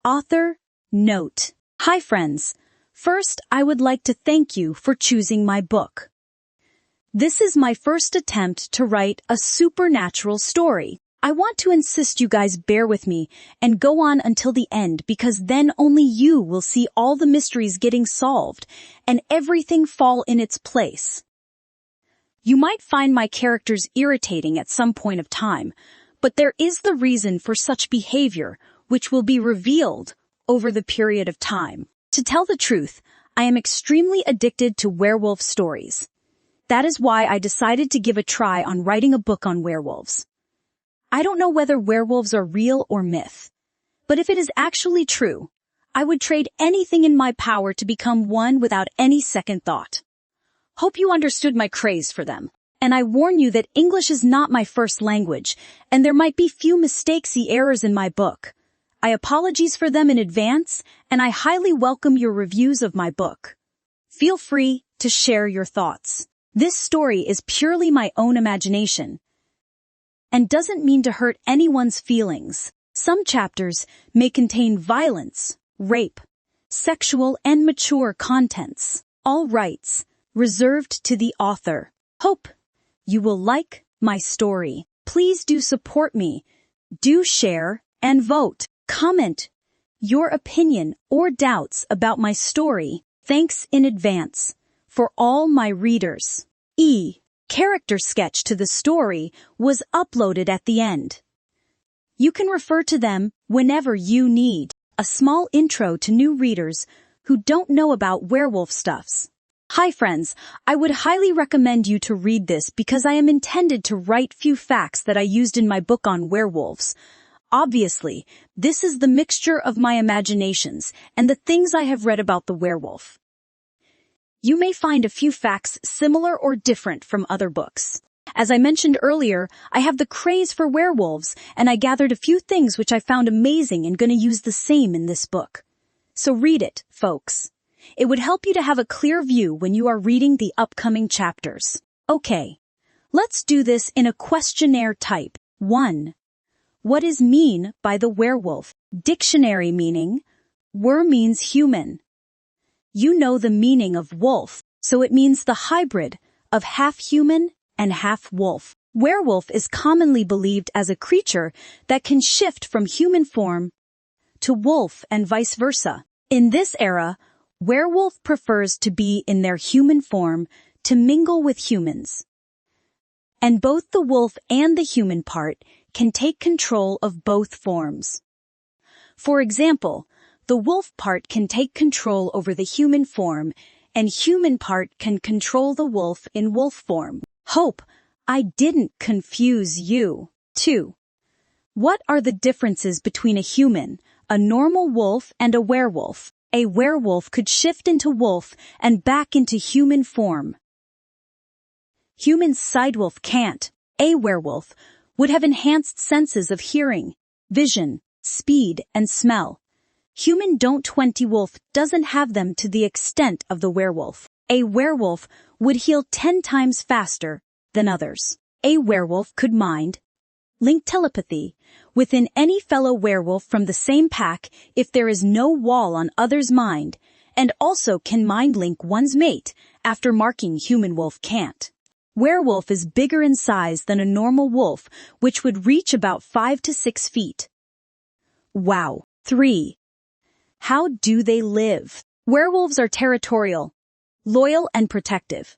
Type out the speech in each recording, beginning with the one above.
Author note. Hi friends. First, I would like to thank you for choosing my book. This is my first attempt to write a supernatural story. I want to insist you guys bear with me and go on until the end because then only you will see all the mysteries getting solved and everything fall in its place. You might find my characters irritating at some point of time, but there is the reason for such behavior, which will be revealed over the period of time. To tell the truth, I am extremely addicted to werewolf stories. That is why I decided to give a try on writing a book on werewolves. I don't know whether werewolves are real or myth, but if it is actually true, I would trade anything in my power to become one without any second thought. Hope you understood my craze for them, and I warn you that English is not my first language, and there might be few mistakesy errors in my book. I apologize for them in advance, and I highly welcome your reviews of my book. Feel free to share your thoughts. This story is purely my own imagination and doesn't mean to hurt anyone's feelings. Some chapters may contain violence, rape, sexual and mature contents. All rights reserved to the author. Hope you will like my story. Please do support me. Do share and vote. Comment your opinion or doubts about my story. Thanks in advance for all my readers. Character sketch to the story was uploaded at the end. You can refer to them whenever you need. A small intro to new readers who don't know about werewolf stuffs. Hi friends, I would highly recommend you to read this because I am intended to write few facts that I used in my book on werewolves. Obviously, this is the mixture of my imaginations and the things I have read about the werewolf. You may find a few facts similar or different from other books. As I mentioned earlier, I have the craze for werewolves, and I gathered a few things which I found amazing and going to use the same in this book. So read it, folks. It would help you to have a clear view when you are reading the upcoming chapters. Okay, let's do this in a questionnaire type. 1. What is mean by the werewolf? Dictionary meaning. Wer means human. You know the meaning of wolf, so it means the hybrid of half human and half wolf. Werewolf is commonly believed as a creature that can shift from human form to wolf and vice versa. In this era, werewolf prefers to be in their human form to mingle with humans. And both the wolf and the human part can take control of both forms. For example, the wolf part can take control over the human form, and human part can control the wolf in wolf form. Hope I didn't confuse you. 2. What are the differences between a human, a normal wolf, and a werewolf? A werewolf could shift into wolf and back into human form. Human sidewolf can't. A werewolf would have enhanced senses of hearing, vision, speed, and smell. Human don't 20 wolf doesn't have them to the extent of the werewolf. A werewolf would heal 10 times faster than others. A werewolf could mind, link telepathy, within any fellow werewolf from the same pack if there is no wall on other's mind, and also can mind link one's mate after marking human wolf can't. Werewolf is bigger in size than a normal wolf, which would reach about 5 to 6 feet. Wow. 3. How do they live? Werewolves are territorial, loyal, and protective.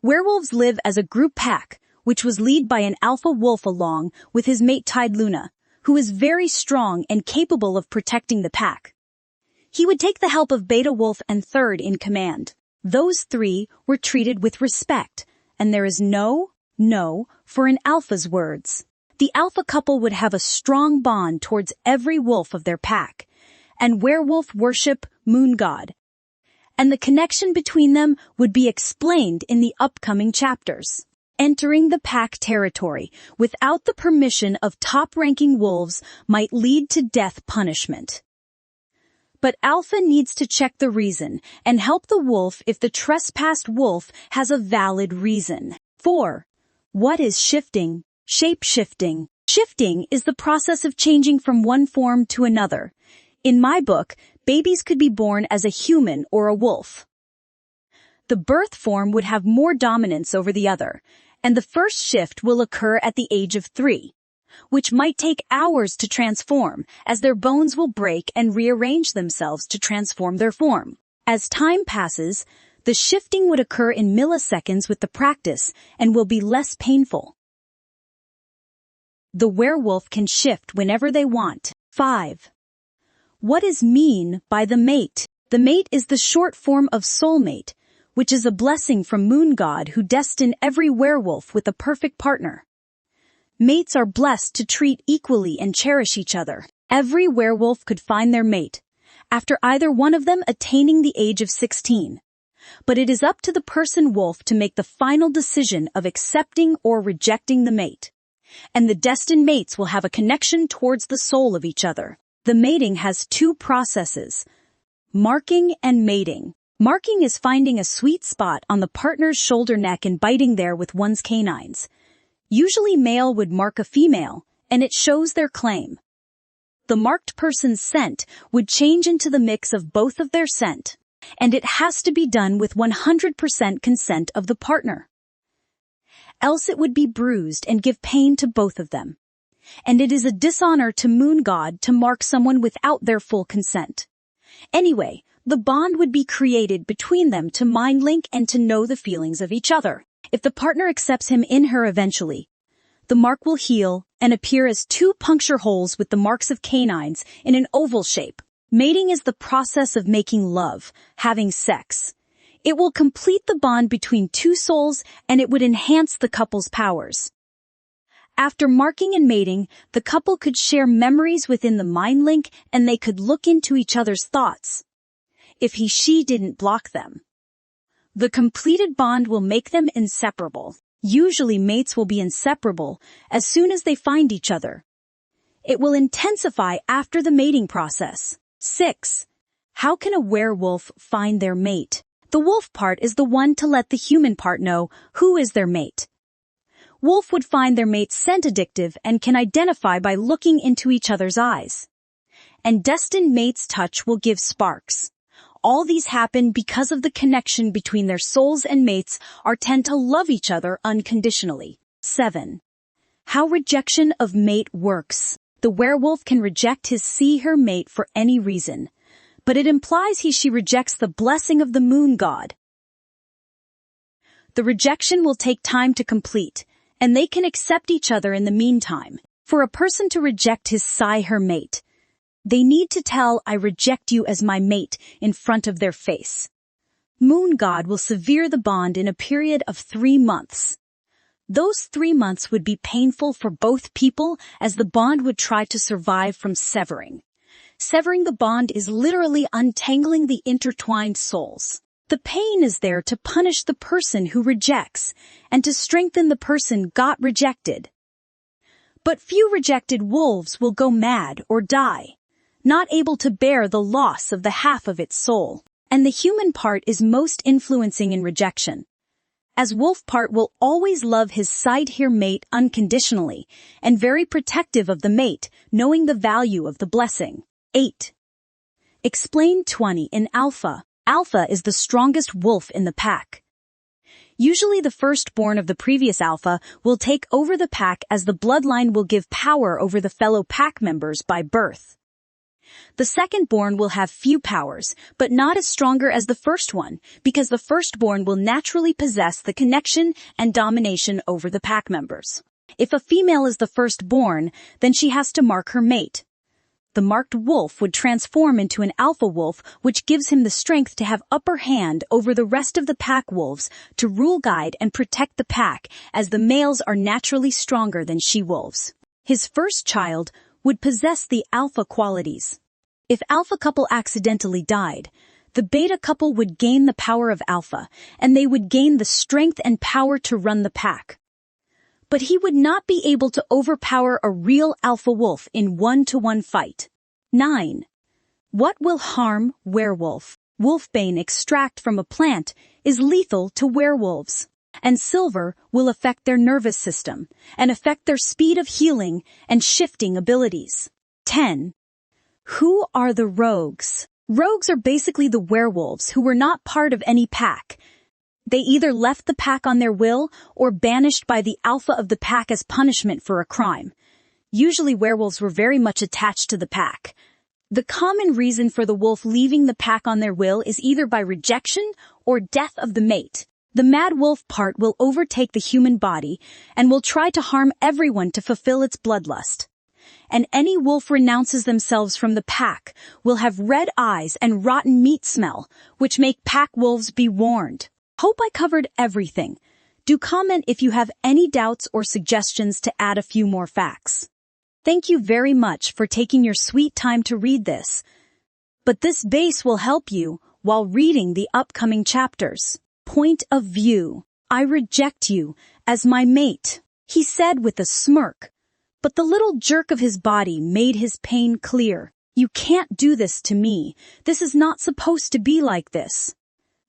Werewolves live as a group pack, which was led by an alpha wolf along with his mate Tide Luna, who is very strong and capable of protecting the pack. He would take the help of Beta Wolf and third in command. Those 3 were treated with respect, and there is no for an alpha's words. The alpha couple would have a strong bond towards every wolf of their pack, and werewolf worship moon god. And the connection between them would be explained in the upcoming chapters. Entering the pack territory without the permission of top-ranking wolves might lead to death punishment. But Alpha needs to check the reason and help the wolf if the trespassed wolf has a valid reason. 4. What is shifting? Shape-shifting. Shifting is the process of changing from one form to another. In my book, babies could be born as a human or a wolf. The birth form would have more dominance over the other, and the first shift will occur at the age of 3, which might take hours to transform, as their bones will break and rearrange themselves to transform their form. As time passes, the shifting would occur in milliseconds with the practice and will be less painful. The werewolf can shift whenever they want. 5. What is mean by the mate? The mate is the short form of soulmate, which is a blessing from Moon God who destined every werewolf with a perfect partner. Mates are blessed to treat equally and cherish each other. Every werewolf could find their mate, after either one of them attaining the age of 16. But it is up to the person wolf to make the final decision of accepting or rejecting the mate. And the destined mates will have a connection towards the soul of each other. The mating has 2 processes: marking and mating. Marking is finding a sweet spot on the partner's shoulder neck and biting there with one's canines. Usually male would mark a female, and it shows their claim. The marked person's scent would change into the mix of both of their scent, and it has to be done with 100% consent of the partner. Else it would be bruised and give pain to both of them. And it is a dishonor to Moon God to mark someone without their full consent. Anyway, the bond would be created between them to mind link and to know the feelings of each other. If the partner accepts him in her eventually, the mark will heal and appear as 2 puncture holes with the marks of canines in an oval shape. Mating is the process of making love, having sex. It will complete the bond between 2 souls, and it would enhance the couple's powers. After marking and mating, the couple could share memories within the mind link, and they could look into each other's thoughts, if she didn't block them. The completed bond will make them inseparable. Usually mates will be inseparable as soon as they find each other. It will intensify after the mating process. 6. How can a werewolf find their mate? The wolf part is the one to let the human part know who is their mate. Wolf would find their mate's scent addictive and can identify by looking into each other's eyes. And destined mate's touch will give sparks. All these happen because of the connection between their souls, and mates are tend to love each other unconditionally. 7. How rejection of mate works. The werewolf can reject her mate for any reason, but it implies she rejects the blessing of the Moon God. The rejection will take time to complete, and they can accept each other in the meantime. For a person to reject her mate, they need to tell "I reject you as my mate" in front of their face. Moon God will sever the bond in a period of 3 months. Those 3 months would be painful for both people, as the bond would try to survive from severing. Severing the bond is literally untangling the intertwined souls. The pain is there to punish the person who rejects and to strengthen the person got rejected. But few rejected wolves will go mad or die, not able to bear the loss of the half of its soul. And the human part is most influencing in rejection, as wolf part will always love his mate unconditionally and very protective of the mate, knowing the value of the blessing. 8. Explain 20 in alpha. Alpha is the strongest wolf in the pack. Usually the firstborn of the previous alpha will take over the pack, as the bloodline will give power over the fellow pack members by birth. The secondborn will have few powers, but not as stronger as the first one, because the firstborn will naturally possess the connection and domination over the pack members. If a female is the firstborn, then she has to mark her mate. The marked wolf would transform into an alpha wolf, which gives him the strength to have upper hand over the rest of the pack wolves, to rule, guide, and protect the pack, as the males are naturally stronger than she-wolves. His first child would possess the alpha qualities. If alpha couple accidentally died, the beta couple would gain the power of alpha, and they would gain the strength and power to run the pack. But he would not be able to overpower a real alpha wolf in 1-to-1 fight. 9. What will harm werewolf? Wolfbane extract from a plant is lethal to werewolves, and silver will affect their nervous system and affect their speed of healing and shifting abilities. 10. Who are the rogues? Rogues are basically the werewolves who were not part of any pack. They either left the pack on their will or banished by the alpha of the pack as punishment for a crime. Usually werewolves were very much attached to the pack. The common reason for the wolf leaving the pack on their will is either by rejection or death of the mate. The mad wolf part will overtake the human body and will try to harm everyone to fulfill its bloodlust. And any wolf renounces themselves from the pack will have red eyes and rotten meat smell, which make pack wolves be warned. Hope I covered everything. Do comment if you have any doubts or suggestions to add a few more facts. Thank you very much for taking your sweet time to read this. But this base will help you while reading the upcoming chapters. Point of view. I reject you as my mate, he said with a smirk. But the little jerk of his body made his pain clear. You can't do this to me. This is not supposed to be like this.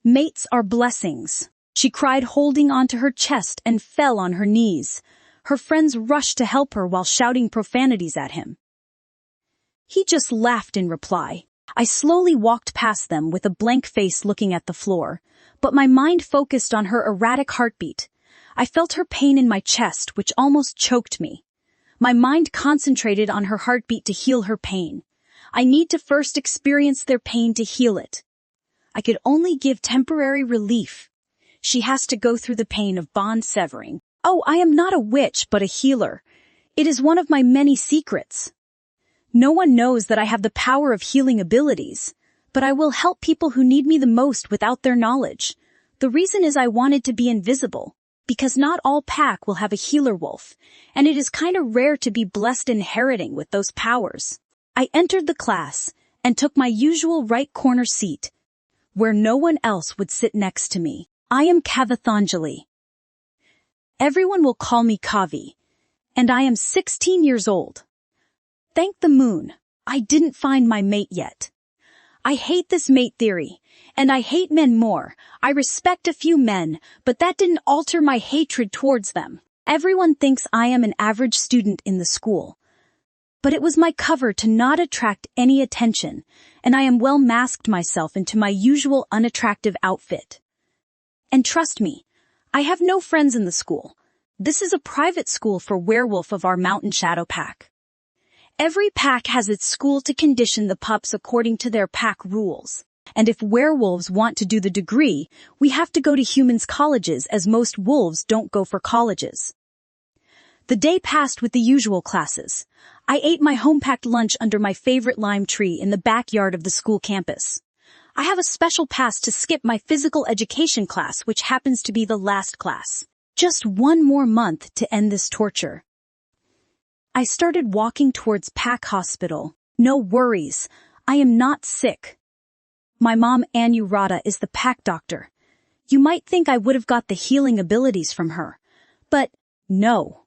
Mates are blessings. She cried, holding onto her chest, and fell on her knees. Her friends rushed to help her while shouting profanities at him. He just laughed in reply. I slowly walked past them with a blank face looking at the floor, but my mind focused on her erratic heartbeat. I felt her pain in my chest, which almost choked me. My mind concentrated on her heartbeat to heal her pain. I need to first experience their pain to heal it. I could only give temporary relief. She has to go through the pain of bond severing. Oh, I am not a witch, but a healer. It is one of my many secrets. No one knows that I have the power of healing abilities, but I will help people who need me the most without their knowledge. The reason is I wanted to be invisible, because not all pack will have a healer wolf, and it is kind of rare to be blessed inheriting with those powers. I entered the class and took my usual right corner seat, where no one else would sit next to me. I am Kavi. Everyone will call me Kavi, and I am 16 years old. Thank the moon, I didn't find my mate yet. I hate this mate theory, and I hate men more. I respect a few men, but that didn't alter my hatred towards them. Everyone thinks I am an average student in the school. But it was my cover to not attract any attention, and I am well masked myself into my usual unattractive outfit. And trust me, I have no friends in the school. This is a private school for werewolf of our mountain shadow pack. Every pack has its school to condition the pups according to their pack rules. And if werewolves want to do the degree, we have to go to humans' colleges, as most wolves don't go for colleges. The day passed with the usual classes. I ate my home-packed lunch under my favorite lime tree in the backyard of the school campus. I have a special pass to skip my physical education class, which happens to be the last class. Just one more month to end this torture. I started walking towards Pack Hospital. No worries, I am not sick. My mom, Anurata, is the pack doctor. You might think I would have got the healing abilities from her, but no.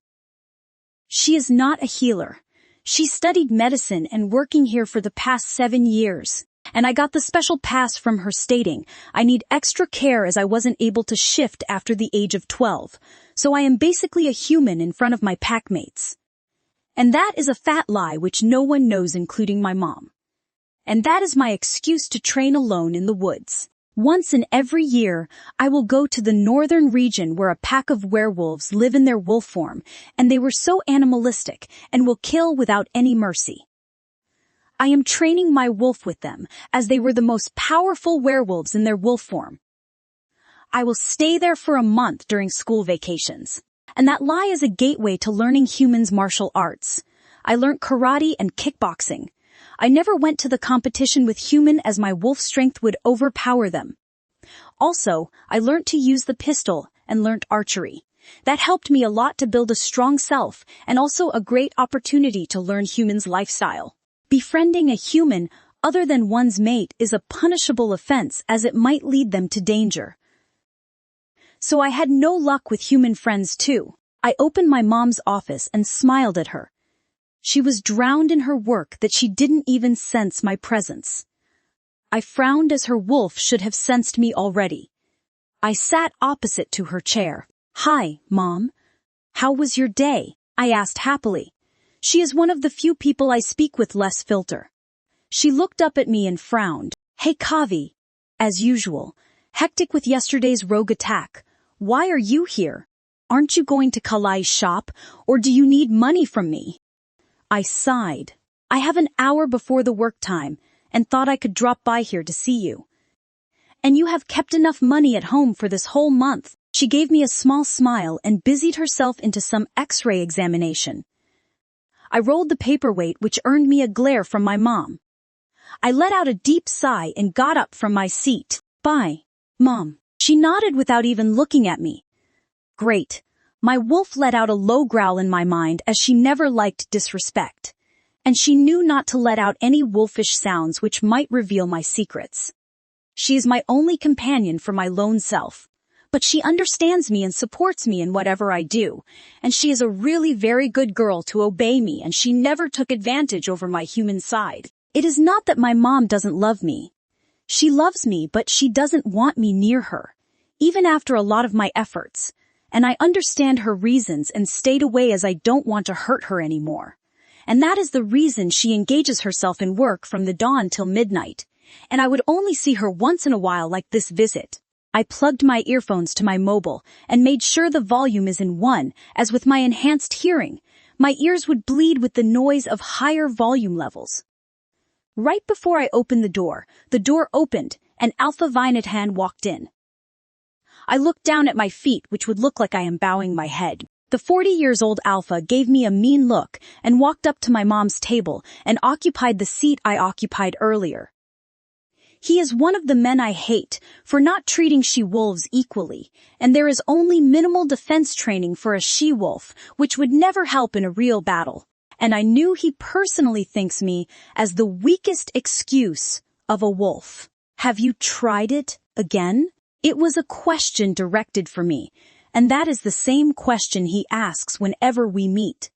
She is not a healer. She studied medicine and working here for the past 7 years, and I got the special pass from her stating I need extra care as I wasn't able to shift after the age of 12, so I am basically a human in front of my pack mates. And that is a fat lie which no one knows, including my mom. And that is my excuse to train alone in the woods. Once in every year, I will go to the northern region where a pack of werewolves live in their wolf form, and they were so animalistic and will kill without any mercy. I am training my wolf with them, as they were the most powerful werewolves in their wolf form. I will stay there for a month during school vacations. And that lie is a gateway to learning humans' martial arts. I learned karate and kickboxing. I never went to the competition with human as my wolf strength would overpower them. Also, I learned to use the pistol and learned archery. That helped me a lot to build a strong self and also a great opportunity to learn humans' lifestyle. Befriending a human other than one's mate is a punishable offense as it might lead them to danger. So I had no luck with human friends too. I opened my mom's office and smiled at her. She was drowned in her work that she didn't even sense my presence. I frowned as her wolf should have sensed me already. I sat opposite to her chair. Hi, Mom. How was your day? I asked happily. She is one of the few people I speak with less filter. She looked up at me and frowned. Hey Kavi. As usual, hectic with yesterday's rogue attack. Why are you here? Aren't you going to Kalai's shop, or do you need money from me? I sighed. I have an hour before the work time, and thought I could drop by here to see you. And you have kept enough money at home for this whole month. She gave me a small smile and busied herself into some X-ray examination. I rolled the paperweight, which earned me a glare from my mom. I let out a deep sigh and got up from my seat. Bye, Mom. She nodded without even looking at me. Great. My wolf let out a low growl in my mind, as she never liked disrespect. And she knew not to let out any wolfish sounds which might reveal my secrets. She is my only companion for my lone self. But she understands me and supports me in whatever I do, and she is a really very good girl to obey me, and she never took advantage over my human side. It is not that my mom doesn't love me. She loves me, but she doesn't want me near her, even after a lot of my efforts, and I understand her reasons and stayed away as I don't want to hurt her anymore. And that is the reason she engages herself in work from the dawn till midnight, and I would only see her once in a while like this visit. I plugged my earphones to my mobile and made sure the volume is in 1, as with my enhanced hearing, my ears would bleed with the noise of higher volume levels. Right before I opened the door opened, and Alpha Vinethan walked in. I looked down at my feet, which would look like I am bowing my head. The 40-years-old Alpha gave me a mean look and walked up to my mom's table and occupied the seat I occupied earlier. He is one of the men I hate for not treating she-wolves equally, and there is only minimal defense training for a she-wolf, which would never help in a real battle. And I knew he personally thinks me as the weakest excuse of a wolf. Have you tried it again? It was a question directed for me, and that is the same question he asks whenever we meet.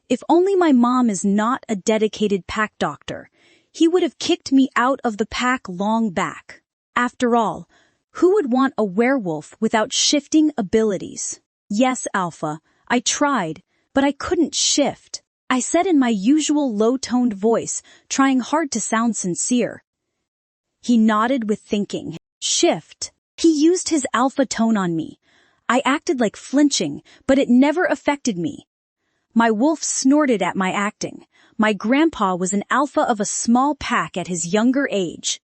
If only my mom is not a dedicated pack doctor, he would have kicked me out of the pack long back. After all, who would want a werewolf without shifting abilities? Yes, Alpha, I tried, but I couldn't shift, I said in my usual low-toned voice, trying hard to sound sincere. He nodded with thinking. Shift. He used his alpha tone on me. I acted like flinching, but it never affected me. My wolf snorted at my acting. My grandpa was an alpha of a small pack at his younger age.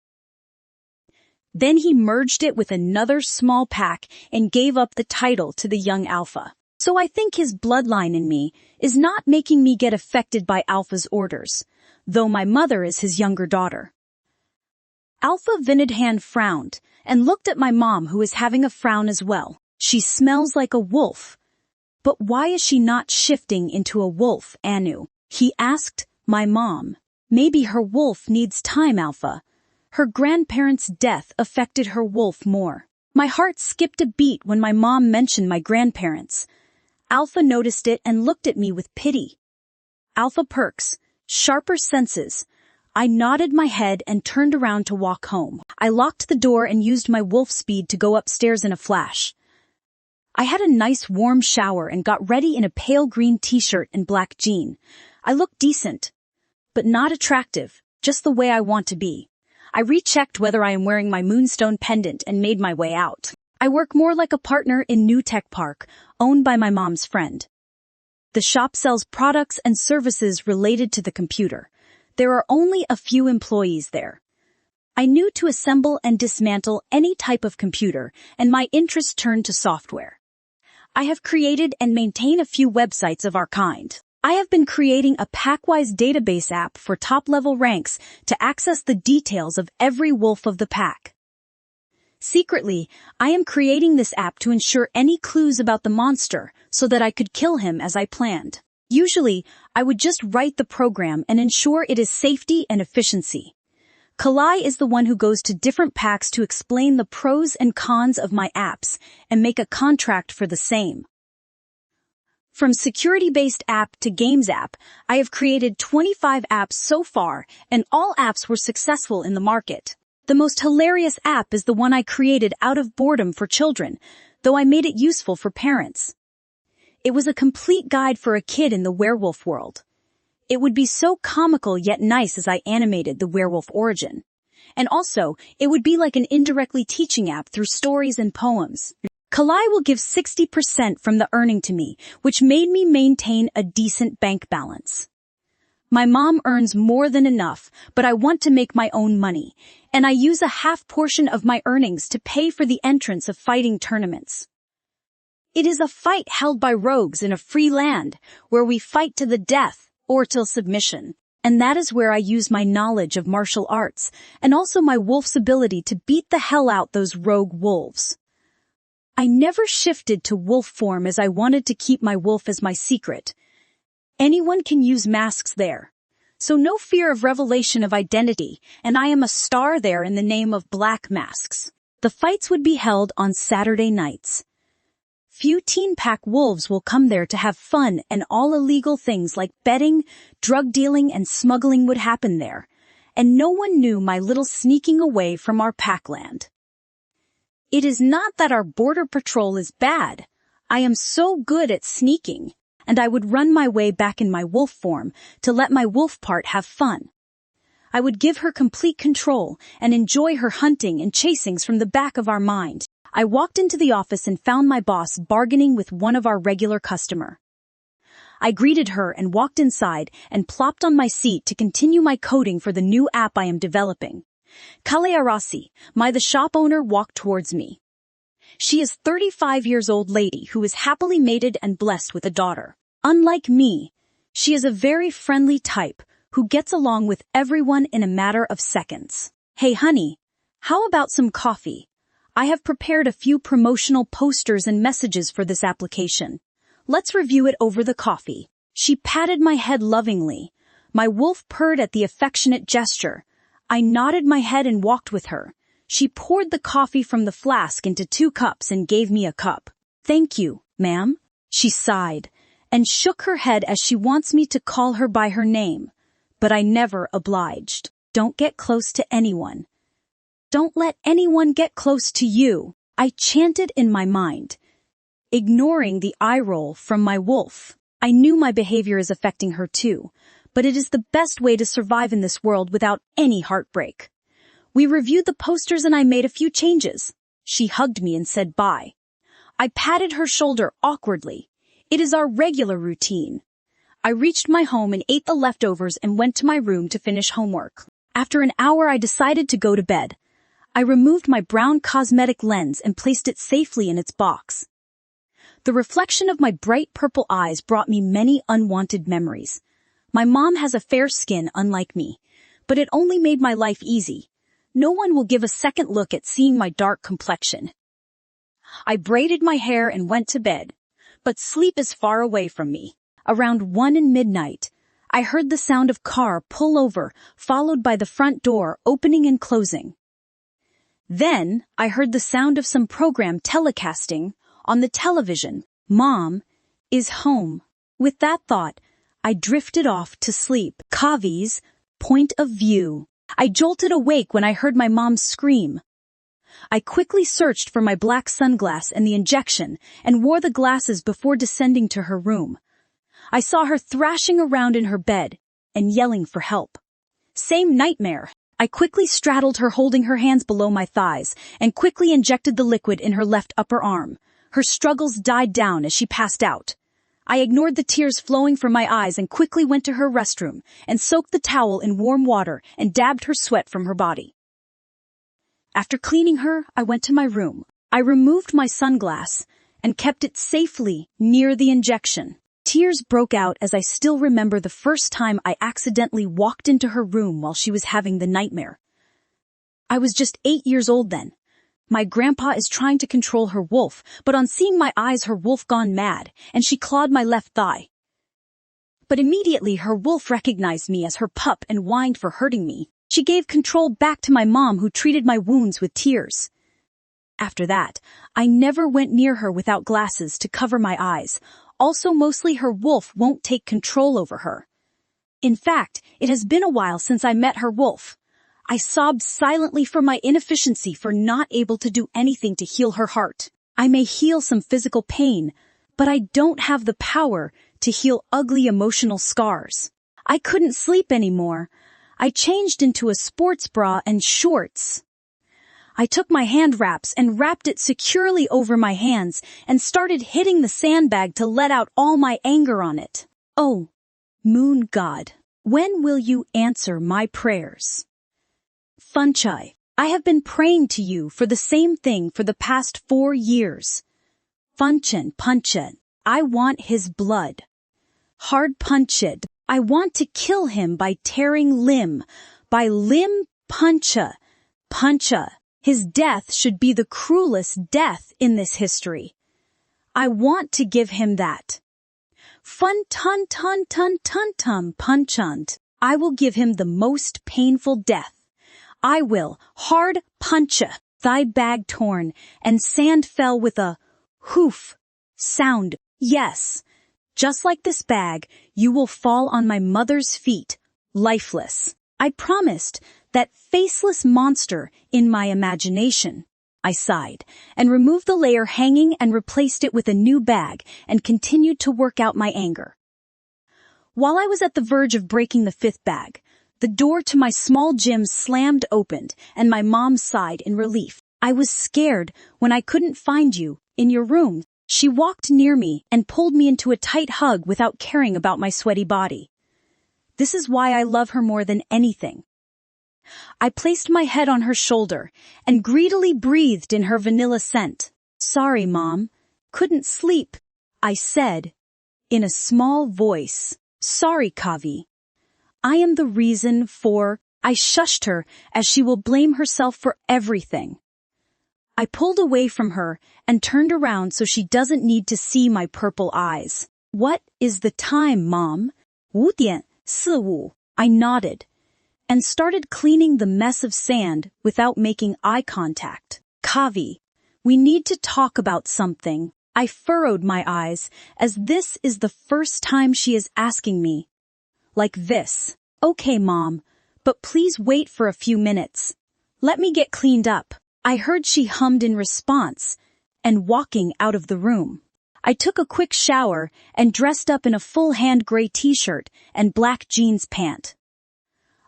Then he merged it with another small pack and gave up the title to the young alpha. So I think his bloodline in me is not making me get affected by Alpha's orders, though my mother is his younger daughter. Alpha Vinedhan frowned and looked at my mom, who is having a frown as well. She smells like a wolf. But why is she not shifting into a wolf, Anu? He asked my mom. Maybe her wolf needs time, Alpha. Her grandparents' death affected her wolf more. My heart skipped a beat when my mom mentioned my grandparents. Alpha noticed it and looked at me with pity. Alpha perks, sharper senses. I nodded my head and turned around to walk home. I locked the door and used my wolf speed to go upstairs in a flash. I had a nice warm shower and got ready in a pale green t-shirt and black jean. I looked decent, but not attractive, just the way I want to be. I rechecked whether I am wearing my moonstone pendant and made my way out. I work more like a partner in New Tech Park, owned by my mom's friend. The shop sells products and services related to the computer. There are only a few employees there. I knew to assemble and dismantle any type of computer, and my interest turned to software. I have created and maintain a few websites of our kind. I have been creating a Packwise database app for top-level ranks to access the details of every wolf of the pack. Secretly, I am creating this app to ensure any clues about the monster so that I could kill him as I planned. Usually, I would just write the program and ensure it is safety and efficiency. Kalai is the one who goes to different packs to explain the pros and cons of my apps and make a contract for the same. From security-based app to games app, I have created 25 apps so far, and all apps were successful in the market. The most hilarious app is the one I created out of boredom for children, though I made it useful for parents. It was a complete guide for a kid in the werewolf world. It would be so comical yet nice as I animated the werewolf origin. And also, it would be like an indirectly teaching app through stories and poems. Kalai will give 60% from the earning to me, which made me maintain a decent bank balance. My mom earns more than enough, but I want to make my own money, and I use a half portion of my earnings to pay for the entrance of fighting tournaments. It is a fight held by rogues in a free land, where we fight to the death or till submission. And that is where I use my knowledge of martial arts, and also my wolf's ability to beat the hell out those rogue wolves. I never shifted to wolf form as I wanted to keep my wolf as my secret. Anyone can use masks there. So no fear of revelation of identity, and I am a star there in the name of black masks. The fights would be held on Saturday nights. Few teen pack wolves will come there to have fun, and all illegal things like betting, drug dealing, and smuggling would happen there. And no one knew my little sneaking away from our packland. It is not that our border patrol is bad. I am so good at sneaking, and I would run my way back in my wolf form to let my wolf part have fun. I would give her complete control and enjoy her hunting and chasings from the back of our mind. I walked into the office and found my boss bargaining with one of our regular customer. I greeted her and walked inside and plopped on my seat to continue my coding for the new app I am developing. Kalearasi, the shop owner, walked towards me. She is 35-year-old lady who is happily mated and blessed with a daughter. Unlike me, she is a very friendly type who gets along with everyone in a matter of seconds. Hey honey, how about some coffee? I have prepared a few promotional posters and messages for this application. Let's review it over the coffee. She patted my head lovingly. My wolf purred at the affectionate gesture. I nodded my head and walked with her. She poured the coffee from the flask into 2 cups and gave me a cup. Thank you, ma'am. She sighed and shook her head as she wants me to call her by her name. But I never obliged. Don't get close to anyone. Don't let anyone get close to you, I chanted in my mind, ignoring the eye roll from my wolf. I knew my behavior is affecting her too, but it is the best way to survive in this world without any heartbreak. We reviewed the posters and I made a few changes. She hugged me and said bye. I patted her shoulder awkwardly. It is our regular routine. I reached my home and ate the leftovers and went to my room to finish homework. After an hour I decided to go to bed. I removed my brown cosmetic lens and placed it safely in its box. The reflection of my bright purple eyes brought me many unwanted memories. My mom has a fair skin unlike me, but it only made my life easy. No one will give a second look at seeing my dark complexion. I braided my hair and went to bed, but sleep is far away from me. Around 1 in midnight, I heard the sound of car pull over, followed by the front door opening and closing. Then, I heard the sound of some program telecasting on the television. Mom is home. With that thought, I drifted off to sleep. Kavi's point of view. I jolted awake when I heard my mom scream. I quickly searched for my black sunglass and the injection and wore the glasses before descending to her room. I saw her thrashing around in her bed and yelling for help. Same nightmare. I quickly straddled her, holding her hands below my thighs, and quickly injected the liquid in her left upper arm. Her struggles died down as she passed out. I ignored the tears flowing from my eyes and quickly went to her restroom and soaked the towel in warm water and dabbed her sweat from her body. After cleaning her, I went to my room. I removed my sunglass and kept it safely near the injection. Tears broke out as I still remember the first time I accidentally walked into her room while she was having the nightmare. I was just 8 years old then. My grandpa is trying to control her wolf, but on seeing my eyes her wolf gone mad, and she clawed my left thigh. But immediately her wolf recognized me as her pup and whined for hurting me. She gave control back to my mom, who treated my wounds with tears. After that, I never went near her without glasses to cover my eyes. Also, mostly her wolf won't take control over her. In fact, it has been a while since I met her wolf. I sobbed silently for my inefficiency for not able to do anything to heal her heart. I may heal some physical pain, but I don't have the power to heal ugly emotional scars. I couldn't sleep anymore. I changed into a sports bra and shorts. I took my hand wraps and wrapped it securely over my hands and started hitting the sandbag to let out all my anger on it. Oh, moon god, when will you answer my prayers? Funchai, I have been praying to you for the same thing for the past 4 years. Punchen, I want his blood. Hard punched, I want to kill him by tearing limb, by limb puncha. His death should be the cruelest death in this history. I want to give him that. Fun tun punchant. I will give him the most painful death. I will hard puncha, thigh bag torn, and sand fell with a hoof sound. Yes, just like this bag, you will fall on my mother's feet, lifeless. I promised that faceless monster in my imagination. I sighed and removed the layer hanging and replaced it with a new bag and continued to work out my anger. While I was at the verge of breaking the 5th bag, the door to my small gym slammed open and my mom sighed in relief. I was scared when I couldn't find you in your room. She walked near me and pulled me into a tight hug without caring about my sweaty body. This is why I love her more than anything. I placed my head on her shoulder and greedily breathed in her vanilla scent. Sorry, Mom. Couldn't sleep, I said, in a small voice. Sorry, Kavi. I am the reason for... I shushed her as she will blame herself for everything. I pulled away from her and turned around so she doesn't need to see my purple eyes. What is the time, Mom? 5:45. I nodded and started cleaning the mess of sand without making eye contact. Kavi, we need to talk about something. I furrowed my eyes as this is the first time she is asking me. Like this. Okay, Mom, but please wait for a few minutes. Let me get cleaned up. I heard she hummed in response and walking out of the room. I took a quick shower and dressed up in a full-hand gray t-shirt and black jeans pant.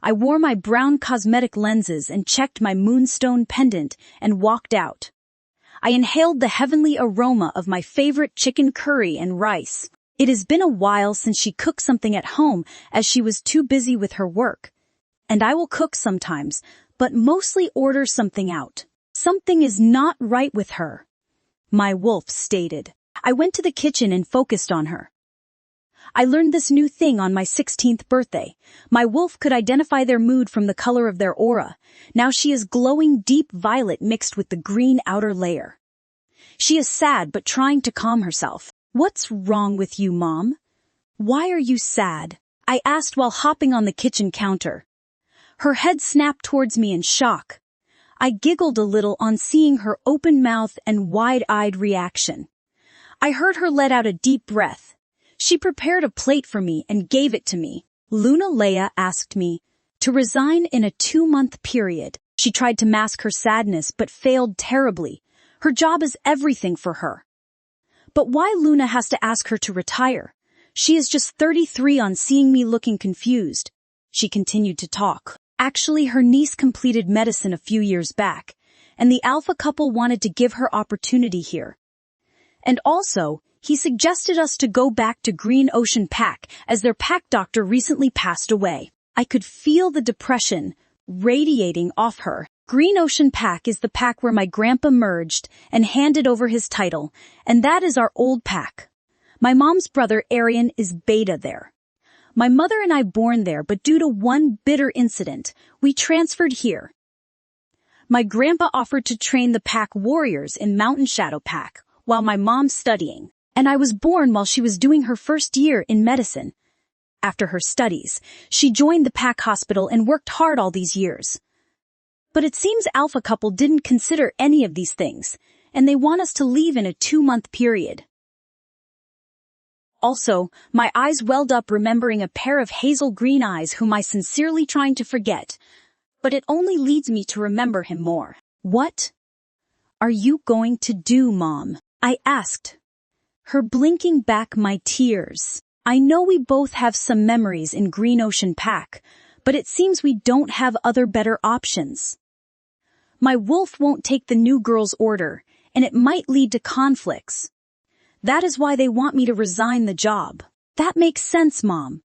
I wore my brown cosmetic lenses and checked my moonstone pendant and walked out. I inhaled the heavenly aroma of my favorite chicken curry and rice. It has been a while since she cooked something at home as she was too busy with her work. And I will cook sometimes, but mostly order something out. Something is not right with her, my wolf stated. I went to the kitchen and focused on her. I learned this new thing on my 16th birthday. My wolf could identify their mood from the color of their aura. Now she is glowing deep violet mixed with the green outer layer. She is sad but trying to calm herself. What's wrong with you, Mom? Why are you sad? I asked while hopping on the kitchen counter. Her head snapped towards me in shock. I giggled a little on seeing her open mouth and wide-eyed reaction. I heard her let out a deep breath. She prepared a plate for me and gave it to me. Luna Leia asked me to resign in a 2-month period. She tried to mask her sadness but failed terribly. Her job is everything for her. But why Luna has to ask her to retire? She is just 33 on seeing me looking confused. She continued to talk. Actually, her niece completed medicine a few years back, and the alpha couple wanted to give her opportunity here. And also, he suggested us to go back to Green Ocean Pack as their pack doctor recently passed away. I could feel the depression radiating off her. Green Ocean Pack is the pack where my grandpa merged and handed over his title, and that is our old pack. My mom's brother Arian is beta there. My mother and I born there, but due to one bitter incident, we transferred here. My grandpa offered to train the pack warriors in Mountain Shadow Pack while my mom's studying, and I was born while she was doing her first year in medicine. After her studies, she joined the pack hospital and worked hard all these years. But it seems Alpha Couple didn't consider any of these things, and they want us to leave in a 2-month period. Also, my eyes welled up remembering a pair of hazel green eyes whom I sincerely trying to forget, but it only leads me to remember him more. What are you going to do, Mom? I asked, her blinking back my tears. I know we both have some memories in Green Ocean Pack, but it seems we don't have other better options. My wolf won't take the new girl's order, and it might lead to conflicts. That is why they want me to resign the job. That makes sense, Mom.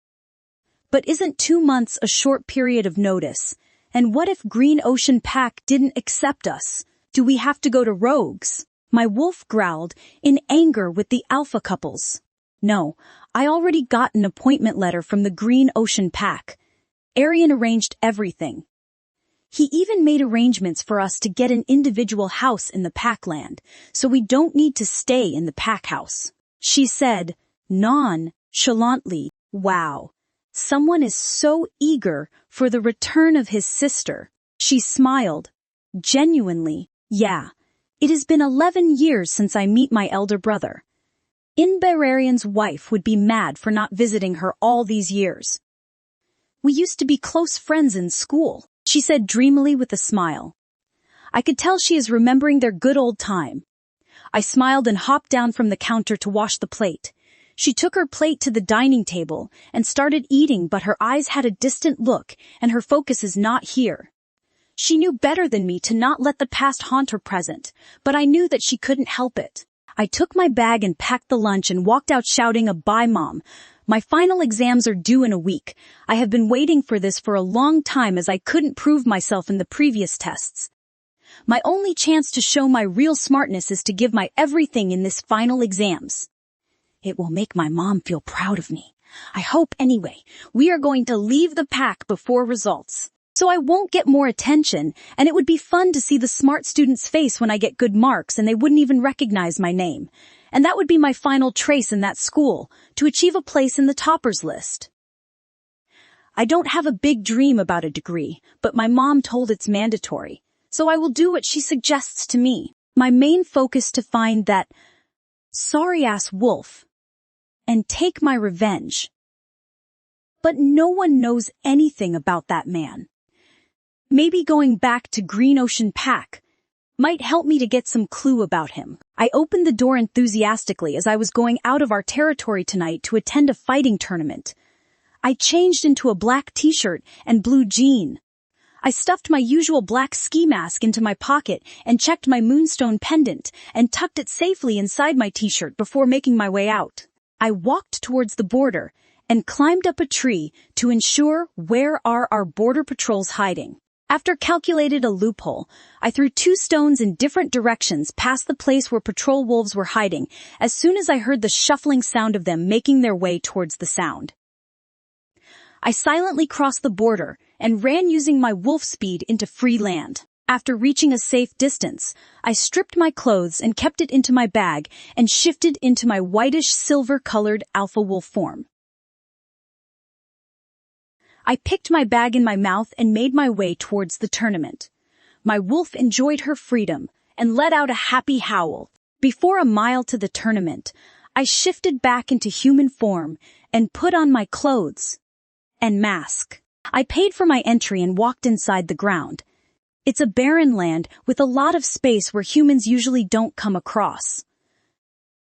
But isn't 2 months a short period of notice? And what if Green Ocean Pack didn't accept us? Do we have to go to rogues? My wolf growled, in anger with the alpha couples. No, I already got an appointment letter from the Green Ocean Pack. Arian arranged everything. He even made arrangements for us to get an individual house in the Packland, so we don't need to stay in the pack house. She said, nonchalantly, wow, someone is so eager for the return of his sister. She smiled. Genuinely, yeah, it has been 11 years since I meet my elder brother. Arian's wife would be mad for not visiting her all these years. We used to be close friends in school, she said dreamily with a smile. I could tell she is remembering their good old time. I smiled and hopped down from the counter to wash the plate. She took her plate to the dining table and started eating, but her eyes had a distant look and her focus is not here. She knew better than me to not let the past haunt her present, but I knew that she couldn't help it. I took my bag and packed the lunch and walked out shouting a bye, Mom. My final exams are due in a week. I have been waiting for this for a long time as I couldn't prove myself in the previous tests. My only chance to show my real smartness is to give my everything in this final exams. It will make my mom feel proud of me. I hope anyway. We are going to leave the pack before results. So I won't get more attention, and it would be fun to see the smart student's face when I get good marks and they wouldn't even recognize my name. And that would be my final trace in that school, to achieve a place in the toppers list. I don't have a big dream about a degree, but my mom told it's mandatory, so I will do what she suggests to me. My main focus to find that sorry-ass wolf and take my revenge. But no one knows anything about that man. Maybe going back to Green Ocean Pack might help me to get some clue about him. I opened the door enthusiastically as I was going out of our territory tonight to attend a fighting tournament. I changed into a black t-shirt and blue jean. I stuffed my usual black ski mask into my pocket and checked my moonstone pendant and tucked it safely inside my t-shirt before making my way out. I walked towards the border and climbed up a tree to ensure where are our border patrols hiding. After calculated a loophole, I threw 2 stones in different directions past the place where patrol wolves were hiding as soon as I heard the shuffling sound of them making their way towards the sound. I silently crossed the border and ran using my wolf speed into free land. After reaching a safe distance, I stripped my clothes and kept it into my bag and shifted into my whitish silver-colored alpha wolf form. I picked my bag in my mouth and made my way towards the tournament. My wolf enjoyed her freedom and let out a happy howl. Before a mile to the tournament, I shifted back into human form and put on my clothes and mask. I paid for my entry and walked inside the ground. It's a barren land with a lot of space where humans usually don't come across.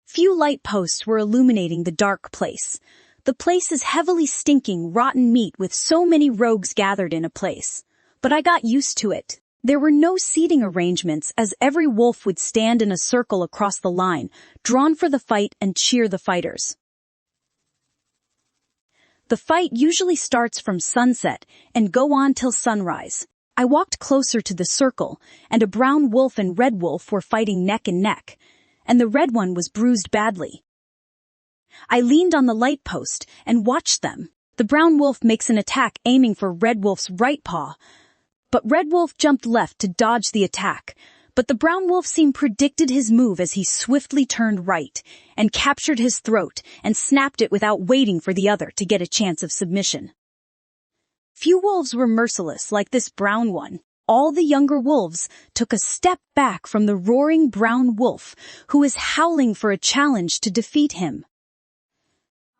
Few light posts were illuminating the dark place. The place is heavily stinking rotten meat with so many rogues gathered in a place. But I got used to it. There were no seating arrangements as every wolf would stand in a circle across the line, drawn for the fight and cheer the fighters. The fight usually starts from sunset and go on till sunrise. I walked closer to the circle, and a brown wolf and red wolf were fighting neck and neck, and the red one was bruised badly. I leaned on the light post and watched them. The brown wolf makes an attack aiming for red wolf's right paw, but red wolf jumped left to dodge the attack, but the brown wolf seemed predicted his move as he swiftly turned right and captured his throat and snapped it without waiting for the other to get a chance of submission. Few wolves were merciless like this brown one. All the younger wolves took a step back from the roaring brown wolf, who was howling for a challenge to defeat him.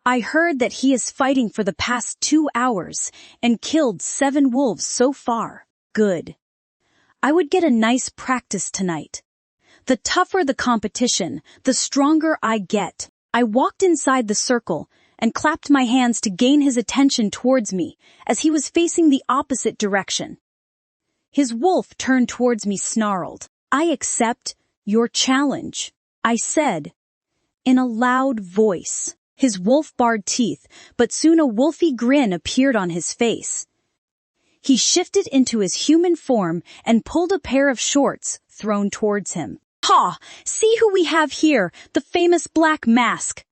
I heard that he is fighting for the past 2 hours and killed 7 wolves so far. Good. I would get a nice practice tonight. The tougher the competition, the stronger I get. I walked inside the circle and clapped my hands to gain his attention towards me as he was facing the opposite direction. His wolf turned towards me snarled. "I accept your challenge," I said, in a loud voice. His wolf bared teeth, but soon a wolfy grin appeared on his face. He shifted into his human form and pulled a pair of shorts thrown towards him. "Ha! See who we have here, the famous Black Mask,"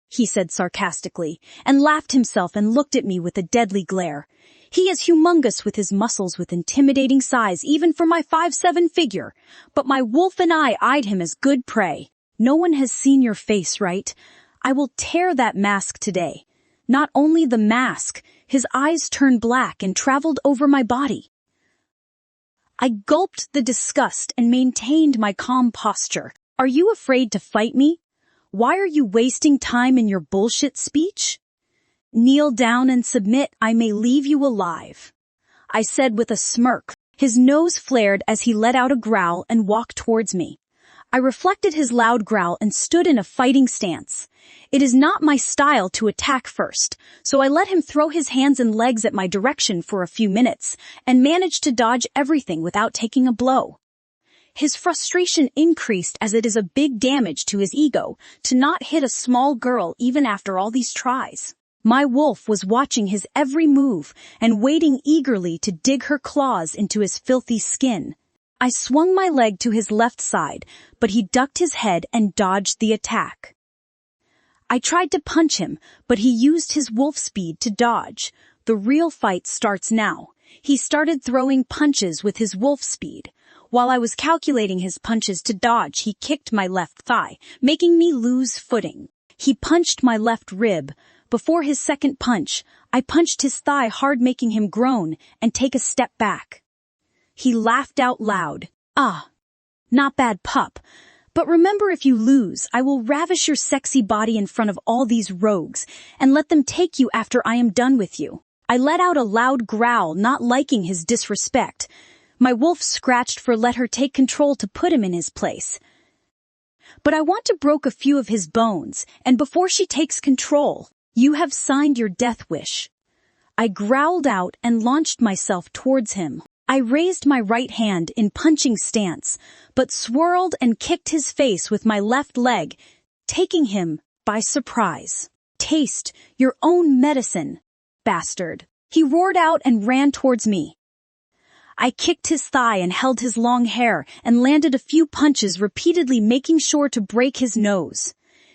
he said sarcastically, and laughed himself and looked at me with a deadly glare. He is humongous with his muscles with intimidating size even for my 5'7" figure, but my wolf and I eyed him as good prey. "No one has seen your face, right? I will tear that mask today." Not only the mask, his eyes turned black and traveled over my body. I gulped the disgust and maintained my calm posture. "Are you afraid to fight me? Why are you wasting time in your bullshit speech? Kneel down and submit, I may leave you alive," I said with a smirk. His nose flared as he let out a growl and walked towards me. I reflected his loud growl and stood in a fighting stance. It is not my style to attack first, so I let him throw his hands and legs at my direction for a few minutes and managed to dodge everything without taking a blow. His frustration increased as it is a big damage to his ego to not hit a small girl even after all these tries. My wolf was watching his every move and waiting eagerly to dig her claws into his filthy skin. I swung my leg to his left side, but he ducked his head and dodged the attack. I tried to punch him, but he used his wolf speed to dodge. The real fight starts now. He started throwing punches with his wolf speed. While I was calculating his punches to dodge, he kicked my left thigh, making me lose footing. He punched my left rib. Before his second punch, I punched his thigh hard, making him groan and take a step back. He laughed out loud. "Ah, not bad, pup. But remember, if you lose, I will ravish your sexy body in front of all these rogues and let them take you after I am done with you." I let out a loud growl, not liking his disrespect. My wolf scratched for let her take control to put him in his place. "But I want to broke a few of his bones, and before she takes control, you have signed your death wish." I growled out and launched myself towards him. I raised my right hand in punching stance, but swirled and kicked his face with my left leg, taking him by surprise. "Taste your own medicine, bastard," he roared out and ran towards me. I kicked his thigh and held his long hair and landed a few punches repeatedly, making sure to break his nose.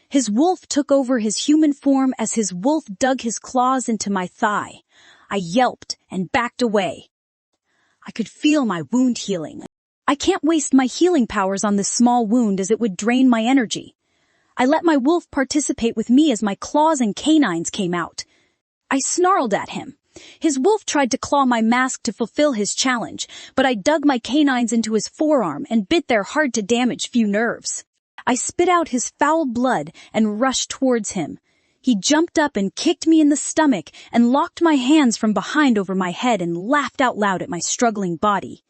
His wolf took over his human form as his wolf dug his claws into my thigh. I yelped and backed away. I could feel my wound healing. I can't waste my healing powers on this small wound as it would drain my energy. I let my wolf participate with me as my claws and canines came out. I snarled at him. His wolf tried to claw my mask to fulfill his challenge, but I dug my canines into his forearm and bit their hard to damage few nerves. I spit out his foul blood and rushed towards him. He jumped up and kicked me in the stomach and locked my hands from behind over my head and laughed out loud at my struggling body.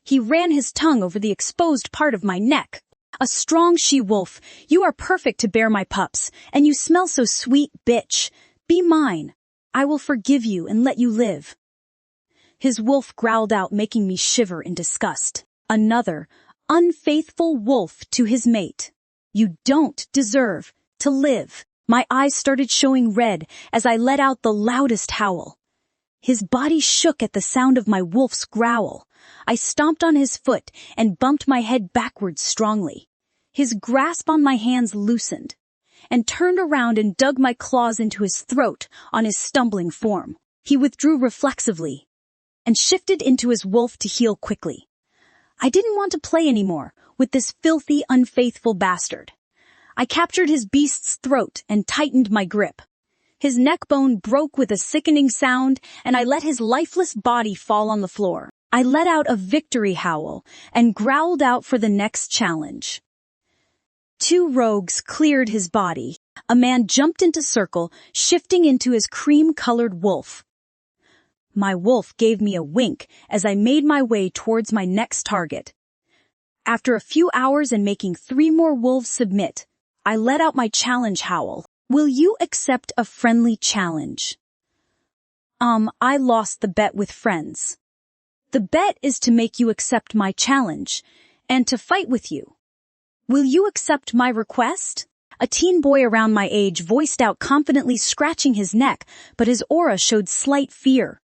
He ran his tongue over the exposed part of my neck. "A strong she-wolf, you are perfect to bear my pups, and you smell so sweet, bitch. Be mine. I will forgive you and let you live." His wolf growled out, making me shiver in disgust. Another unfaithful wolf to his mate. "You don't deserve to live." My eyes started showing red as I let out the loudest howl. His body shook at the sound of my wolf's growl. I stomped on his foot and bumped my head backwards strongly. His grasp on my hands loosened, and turned around and dug my claws into his throat on his stumbling form. He withdrew reflexively and shifted into his wolf to heal quickly. I didn't want to play anymore with this filthy, unfaithful bastard. I captured his beast's throat and tightened my grip. His neck bone broke with a sickening sound, and I let his lifeless body fall on the floor. I let out a victory howl and growled out for the next challenge. 2 rogues cleared his body. A man jumped into circle, shifting into his cream-colored wolf. My wolf gave me a wink as I made my way towards my next target. After a few hours and making 3 more wolves submit, I let out my challenge howl. Will you accept a friendly challenge? I lost the bet with friends. The bet is to make you accept my challenge, and to fight with you. Will you accept my request? A teen boy around my age voiced out confidently, scratching his neck, but his aura showed slight fear.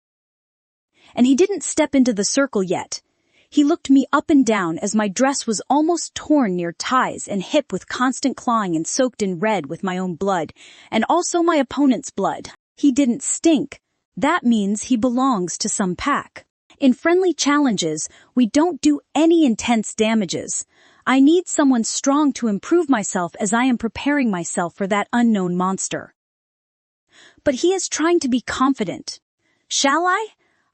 And he didn't step into the circle yet. He looked me up and down as my dress was almost torn near thighs and hip with constant clawing and soaked in red with my own blood, and also my opponent's blood. He didn't stink. That means he belongs to some pack. In friendly challenges, we don't do any intense damages. I need someone strong to improve myself as I am preparing myself for that unknown monster. But he is trying to be confident. Shall I?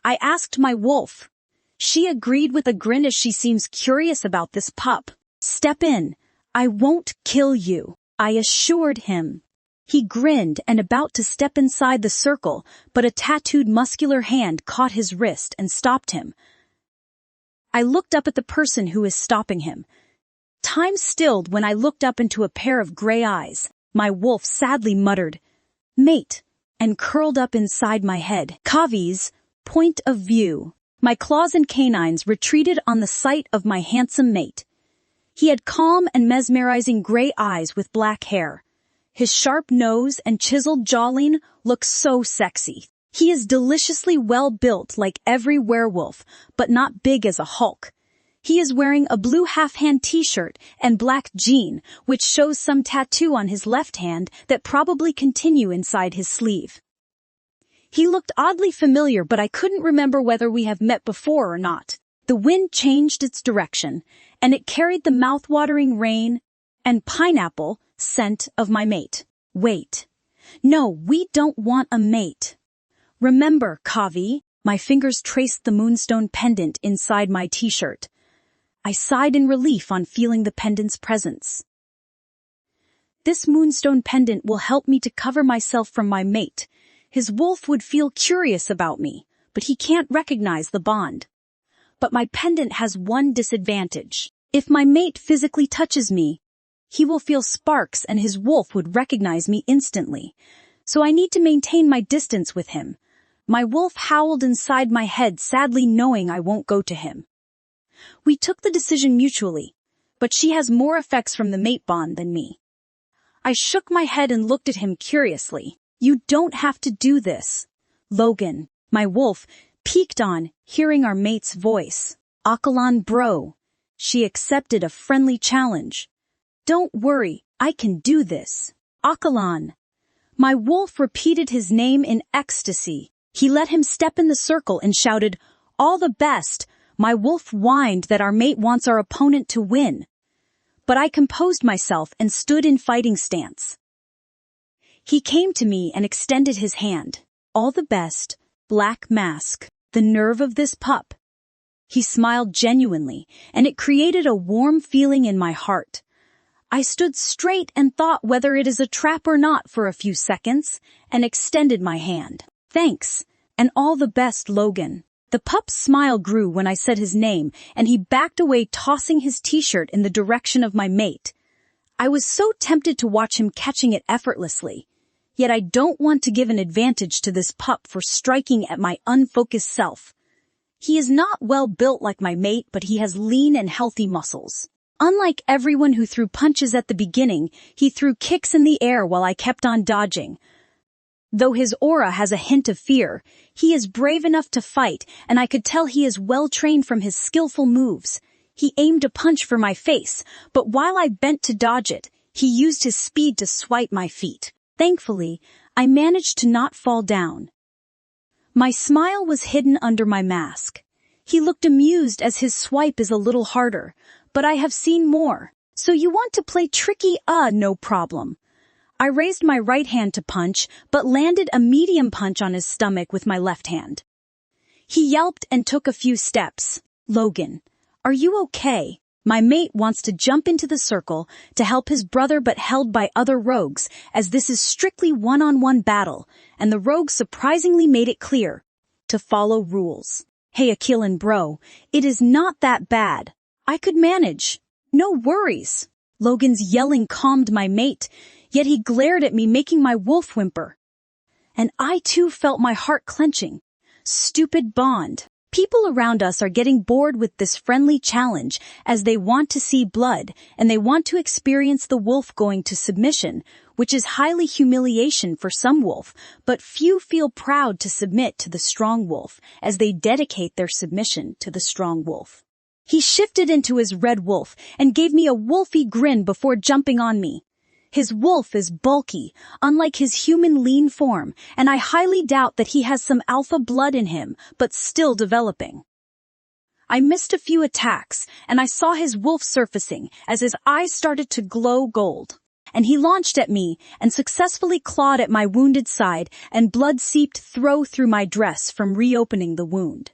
I asked my wolf. She agreed with a grin as she seems curious about this pup. Step in. I won't kill you, I assured him. He grinned and about to step inside the circle, but a tattooed muscular hand caught his wrist and stopped him. I looked up at the person who is stopping him. Time stilled when I looked up into a pair of gray eyes. My wolf sadly muttered, "Mate," and curled up inside my head. Kavi's point of view. My claws and canines retreated on the sight of my handsome mate. He had calm and mesmerizing gray eyes with black hair. His sharp nose and chiseled jawline look so sexy. He is deliciously well built like every werewolf, but not big as a Hulk. He is wearing a blue half-hand t-shirt and black jean, which shows some tattoo on his left hand that probably continue inside his sleeve. He looked oddly familiar, but I couldn't remember whether we have met before or not. The wind changed its direction, and it carried the mouth-watering rain and pineapple scent of my mate. Wait. No, we don't want a mate. Remember, Kavi. My fingers traced the moonstone pendant inside my t-shirt. I sighed in relief on feeling the pendant's presence. This moonstone pendant will help me to cover myself from my mate. His wolf would feel curious about me, but he can't recognize the bond. But my pendant has one disadvantage. If my mate physically touches me, he will feel sparks and his wolf would recognize me instantly. So I need to maintain my distance with him. My wolf howled inside my head, sadly knowing I won't go to him. We took the decision mutually, but she has more effects from the mate bond than me. I shook my head and looked at him curiously. You don't have to do this. Logan, my wolf, peeked on, hearing our mate's voice. Akhilan bro. She accepted a friendly challenge. Don't worry, I can do this. Akhilan. My wolf repeated his name in ecstasy. He let him step in the circle and shouted, "All the best." My wolf whined that our mate wants our opponent to win. But I composed myself and stood in fighting stance. He came to me and extended his hand. All the best, Black Mask, the nerve of this pup. He smiled genuinely, and it created a warm feeling in my heart. I stood straight and thought whether it is a trap or not for a few seconds, and extended my hand. Thanks, and all the best, Logan. The pup's smile grew when I said his name, and he backed away, tossing his t-shirt in the direction of my mate. I was so tempted to watch him catching it effortlessly. Yet I don't want to give an advantage to this pup for striking at my unfocused self. He is not well built like my mate, but he has lean and healthy muscles. Unlike everyone who threw punches at the beginning, he threw kicks in the air while I kept on dodging. Though his aura has a hint of fear, he is brave enough to fight, and I could tell he is well trained from his skillful moves. He aimed a punch for my face, but while I bent to dodge it, he used his speed to swipe my feet. Thankfully, I managed to not fall down. My smile was hidden under my mask. He looked amused as his swipe is a little harder, but I have seen more. So you want to play tricky? No problem. I raised my right hand to punch, but landed a medium punch on his stomach with my left hand. He yelped and took a few steps. Logan, are you okay? My mate wants to jump into the circle to help his brother, but held by other rogues, as this is strictly one-on-one battle, and the rogues surprisingly made it clear to follow rules. Hey Akhilan bro, it is not that bad. I could manage. No worries. Logan's yelling calmed my mate, yet he glared at me, making my wolf whimper. And I too felt my heart clenching. Stupid bond. People around us are getting bored with this friendly challenge as they want to see blood and they want to experience the wolf going to submission, which is highly humiliation for some wolf, but few feel proud to submit to the strong wolf as they dedicate their submission to the strong wolf. He shifted into his red wolf and gave me a wolfy grin before jumping on me. His wolf is bulky, unlike his human lean form, and I highly doubt that he has some alpha blood in him, but still developing. I missed a few attacks, and I saw his wolf surfacing as his eyes started to glow gold. And he launched at me and successfully clawed at my wounded side, and blood seeped through my dress from reopening the wound.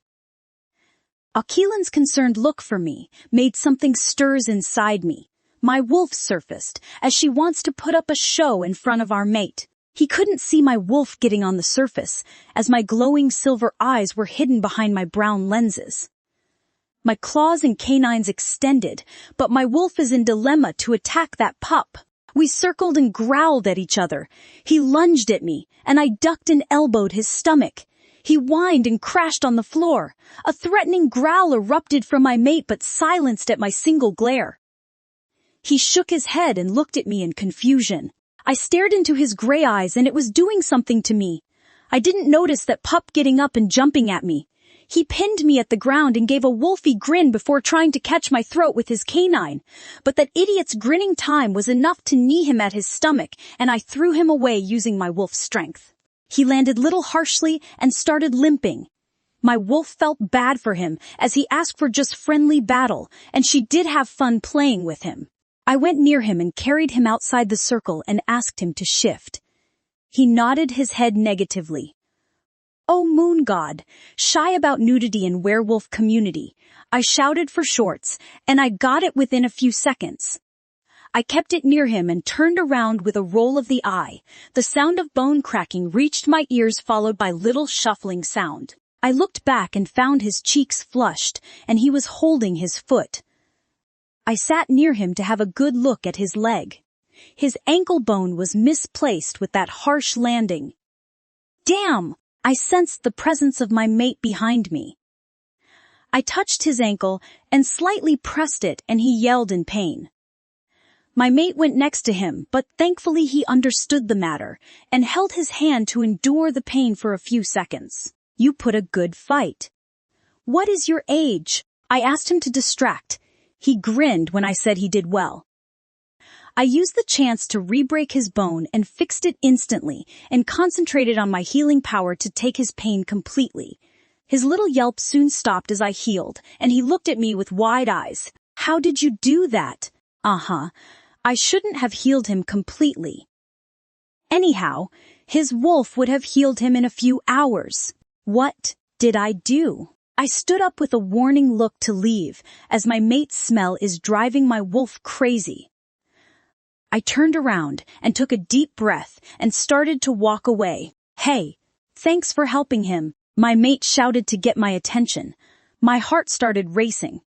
Akhilan's concerned look for me made something stirs inside me. My wolf surfaced, as she wants to put up a show in front of our mate. He couldn't see my wolf getting on the surface, as my glowing silver eyes were hidden behind my brown lenses. My claws and canines extended, but my wolf is in dilemma to attack that pup. We circled and growled at each other. He lunged at me, and I ducked and elbowed his stomach. He whined and crashed on the floor. A threatening growl erupted from my mate but silenced at my single glare. He shook his head and looked at me in confusion. I stared into his gray eyes and it was doing something to me. I didn't notice that pup getting up and jumping at me. He pinned me at the ground and gave a wolfy grin before trying to catch my throat with his canine. But that idiot's grinning time was enough to knee him at his stomach, and I threw him away using my wolf's strength. He landed little harshly and started limping. My wolf felt bad for him as he asked for just friendly battle, and she did have fun playing with him. I went near him and carried him outside the circle and asked him to shift. He nodded his head negatively. Oh, moon god, shy about nudity in werewolf community, I shouted for shorts, and I got it within a few seconds. I kept it near him and turned around with a roll of the eye. The sound of bone cracking reached my ears, followed by little shuffling sound. I looked back and found his cheeks flushed, and he was holding his foot. I sat near him to have a good look at his leg. His ankle bone was misplaced with that harsh landing. Damn! I sensed the presence of my mate behind me. I touched his ankle and slightly pressed it, and he yelled in pain. My mate went next to him, but thankfully he understood the matter and held his hand to endure the pain for a few seconds. You put a good fight. What is your age? I asked him to distract. He grinned when I said he did well. I used the chance to re-break his bone and fixed it instantly and concentrated on my healing power to take his pain completely. His little yelp soon stopped as I healed, and he looked at me with wide eyes. How did you do that? I shouldn't have healed him completely. Anyhow, his wolf would have healed him in a few hours. What did I do? I stood up with a warning look to leave, as my mate's smell is driving my wolf crazy. I turned around and took a deep breath and started to walk away. Hey, thanks for helping him, my mate shouted to get my attention. My heart started racing.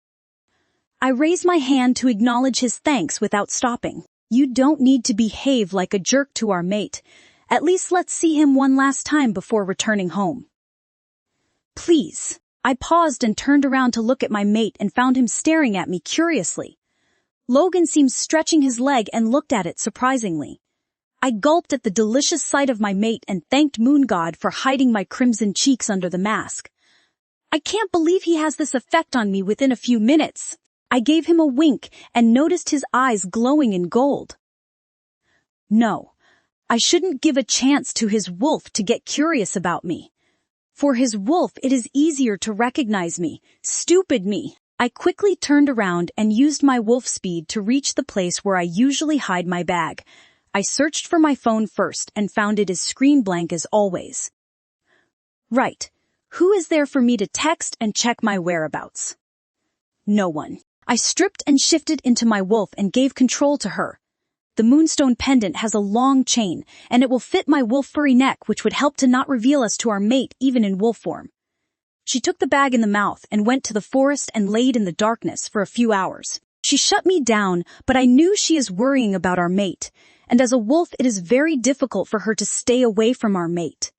I raised my hand to acknowledge his thanks without stopping. You don't need to behave like a jerk to our mate. At least let's see him one last time before returning home. Please. I paused and turned around to look at my mate and found him staring at me curiously. Logan seemed stretching his leg and looked at it surprisingly. I gulped at the delicious sight of my mate and thanked Moon God for hiding my crimson cheeks under the mask. I can't believe he has this effect on me within a few minutes. I gave him a wink and noticed his eyes glowing in gold. No, I shouldn't give a chance to his wolf to get curious about me. For his wolf, it is easier to recognize me. Stupid me. I quickly turned around and used my wolf speed to reach the place where I usually hide my bag. I searched for my phone first and found it as screen blank as always. Right. Who is there for me to text and check my whereabouts? No one. I stripped and shifted into my wolf and gave control to her. The moonstone pendant has a long chain, and it will fit my wolf furry neck, which would help to not reveal us to our mate even in wolf form. She took the bag in the mouth and went to the forest and laid in the darkness for a few hours. She shut me down, but I knew she is worrying about our mate, and as a wolf it is very difficult for her to stay away from our mate.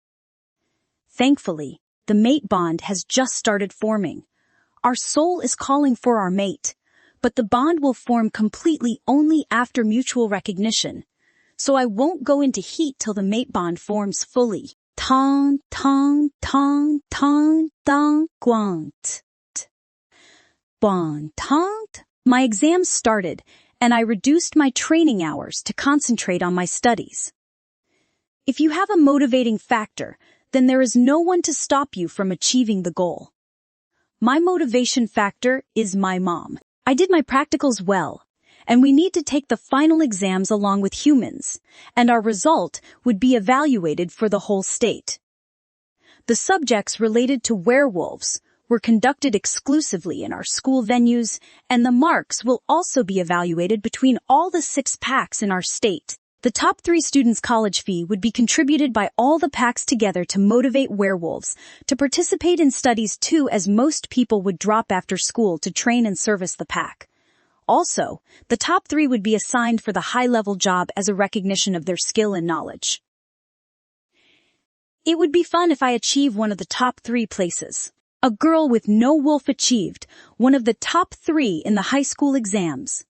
Thankfully, the mate bond has just started forming. Our soul is calling for our mate, but the bond will form completely only after mutual recognition, so I won't go into heat till the mate bond forms fully. Tong, tong, tong, tong, tong, guant. Bon, tong. My exams started, and I reduced my training hours to concentrate on my studies. If you have a motivating factor, then there is no one to stop you from achieving the goal. My motivation factor is my mom. I did my practicals well, and we need to take the final exams along with humans, and our result would be evaluated for the whole state. The subjects related to werewolves were conducted exclusively in our school venues, and the marks will also be evaluated between all the 6 packs in our state. The top 3 students' college fee would be contributed by all the packs together to motivate werewolves to participate in studies too, as most people would drop after school to train and service the pack. Also, the top 3 would be assigned for the high-level job as a recognition of their skill and knowledge. It would be fun if I achieve one of the top 3 places. A girl with no wolf achieved one of the top 3 in the high school exams.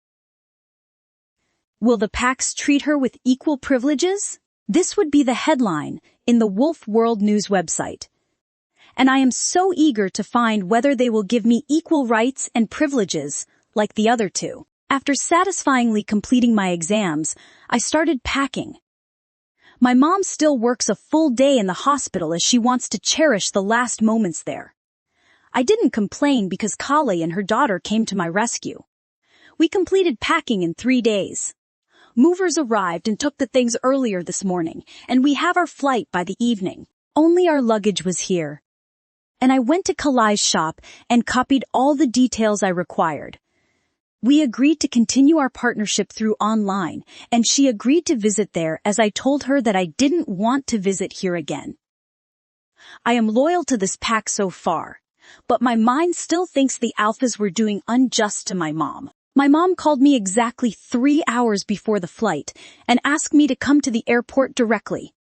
Will the packs treat her with equal privileges? This would be the headline in the Wolf World News website. And I am so eager to find whether they will give me equal rights and privileges like the other 2. After satisfyingly completing my exams, I started packing. My mom still works a full day in the hospital as she wants to cherish the last moments there. I didn't complain because Kavi and her daughter came to my rescue. We completed packing in 3 days. Movers arrived and took the things earlier this morning, and we have our flight by the evening. Only our luggage was here. And I went to Kavi's shop and copied all the details I required. We agreed to continue our partnership through online, and she agreed to visit there as I told her that I didn't want to visit here again. I am loyal to this pack so far, but my mind still thinks the alphas were doing unjust to my mom. My mom called me exactly 3 hours before the flight and asked me to come to the airport directly.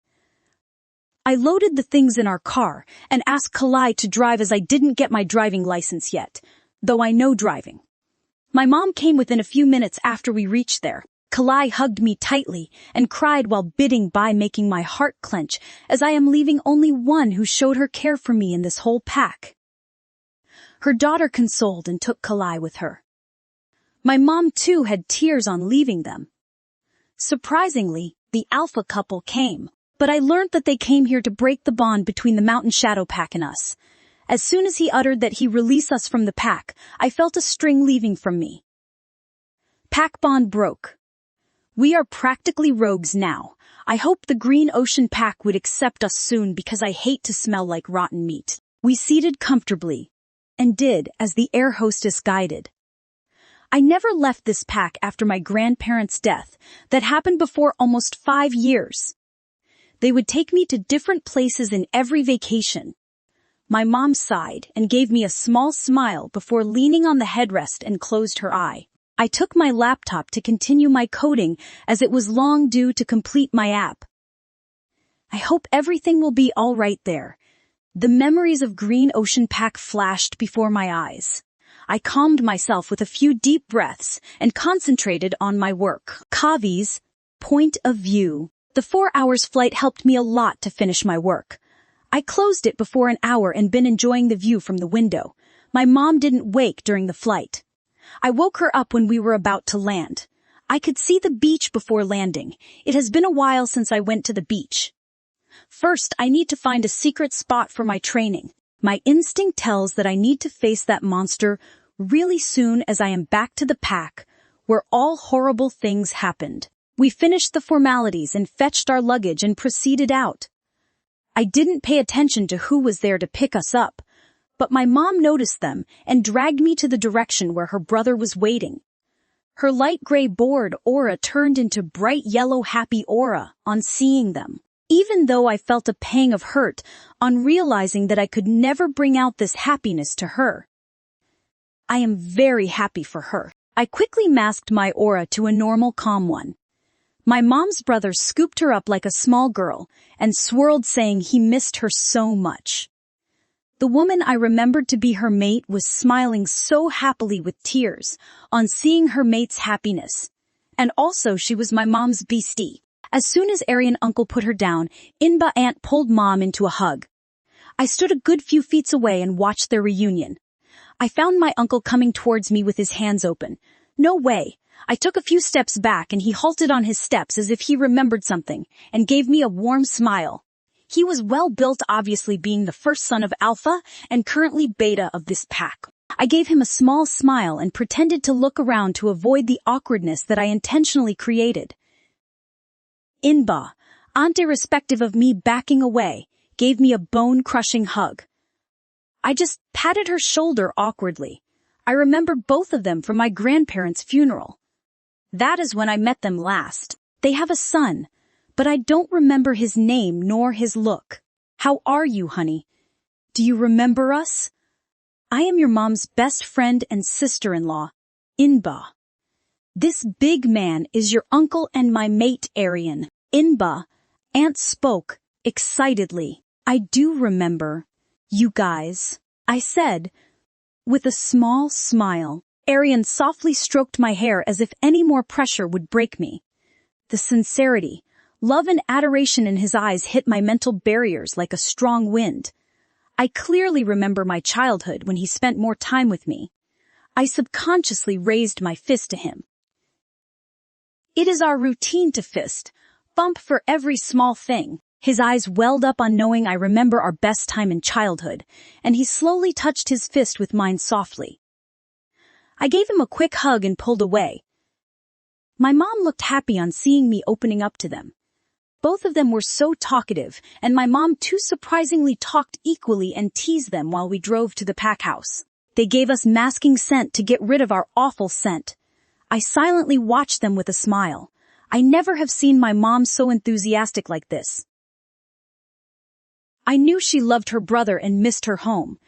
I loaded the things in our car and asked Kavi to drive as I didn't get my driving license yet, though I know driving. My mom came within a few minutes after we reached there. Kavi hugged me tightly and cried while bidding bye, making my heart clench as I am leaving only one who showed her care for me in this whole pack. Her daughter consoled and took Kavi with her. My mom too had tears on leaving them. Surprisingly, the alpha couple came, but I learned that they came here to break the bond between the Mountain Shadow Pack and us. As soon as he uttered that he release us from the pack, I felt a string leaving from me. Pack bond broke. We are practically rogues now. I hope the Green Ocean Pack would accept us soon because I hate to smell like rotten meat. We seated comfortably, and did as the air hostess guided. I never left this pack after my grandparents' death that happened before almost 5 years. They would take me to different places in every vacation. My mom sighed and gave me a small smile before leaning on the headrest and closed her eye. I took my laptop to continue my coding as it was long due to complete my app. I hope everything will be all right there. The memories of Green Ocean Pack flashed before my eyes. I calmed myself with a few deep breaths and concentrated on my work. Kavi's point of view. The 4 hours flight helped me a lot to finish my work. I closed it before an hour and been enjoying the view from the window. My mom didn't wake during the flight. I woke her up when we were about to land. I could see the beach before landing. It has been a while since I went to the beach. First, I need to find a secret spot for my training. My instinct tells that I need to face that monster really soon as I am back to the pack, where all horrible things happened. We finished the formalities and fetched our luggage and proceeded out. I didn't pay attention to who was there to pick us up, but my mom noticed them and dragged me to the direction where her brother was waiting. Her light gray bored aura turned into bright yellow happy aura on seeing them, even though I felt a pang of hurt on realizing that I could never bring out this happiness to her. I am very happy for her. I quickly masked my aura to a normal calm one. My mom's brother scooped her up like a small girl and swirled, saying he missed her so much. The woman I remembered to be her mate was smiling so happily with tears on seeing her mate's happiness. And also she was my mom's bestie. As soon as Aryan uncle put her down, Inba aunt pulled mom into a hug. I stood a good few feet away and watched their reunion. I found my uncle coming towards me with his hands open. No way. I took a few steps back and he halted on his steps as if he remembered something and gave me a warm smile. He was well built, obviously being the first son of Alpha and currently Beta of this pack. I gave him a small smile and pretended to look around to avoid the awkwardness that I intentionally created. Inba, aunt, irrespective of me backing away, gave me a bone-crushing hug. I just patted her shoulder awkwardly. I remember both of them from my grandparents' funeral. That is when I met them last. They have a son, but I don't remember his name nor his look. How are you, honey? Do you remember us? I am your mom's best friend and sister-in-law, Inba. This big man is your uncle and my mate, Aryan. Inba, aunt spoke excitedly. I do remember. You guys, I said, with a small smile. Aryan softly stroked my hair as if any more pressure would break me. The sincerity, love and adoration in his eyes hit my mental barriers like a strong wind. I clearly remember my childhood when he spent more time with me. I subconsciously raised my fist to him. It is our routine to fist, bump for every small thing. His eyes welled up on knowing I remember our best time in childhood, and he slowly touched his fist with mine softly. I gave him a quick hug and pulled away. My mom looked happy on seeing me opening up to them. Both of them were so talkative, and my mom too surprisingly talked equally and teased them while we drove to the pack house. They gave us masking scent to get rid of our awful scent. I silently watched them with a smile. I never have seen my mom so enthusiastic like this. I knew she loved her brother and missed her home,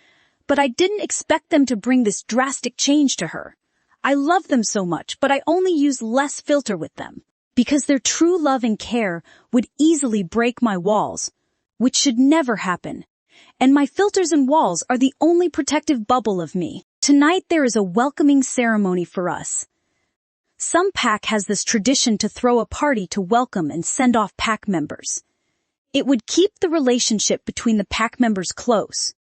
but I didn't expect them to bring this drastic change to her. I love them so much, but I only use less filter with them, because their true love and care would easily break my walls, which should never happen. And my filters and walls are the only protective bubble of me. Tonight there is a welcoming ceremony for us. Some pack has this tradition to throw a party to welcome and send off pack members. It would keep the relationship between the pack members close.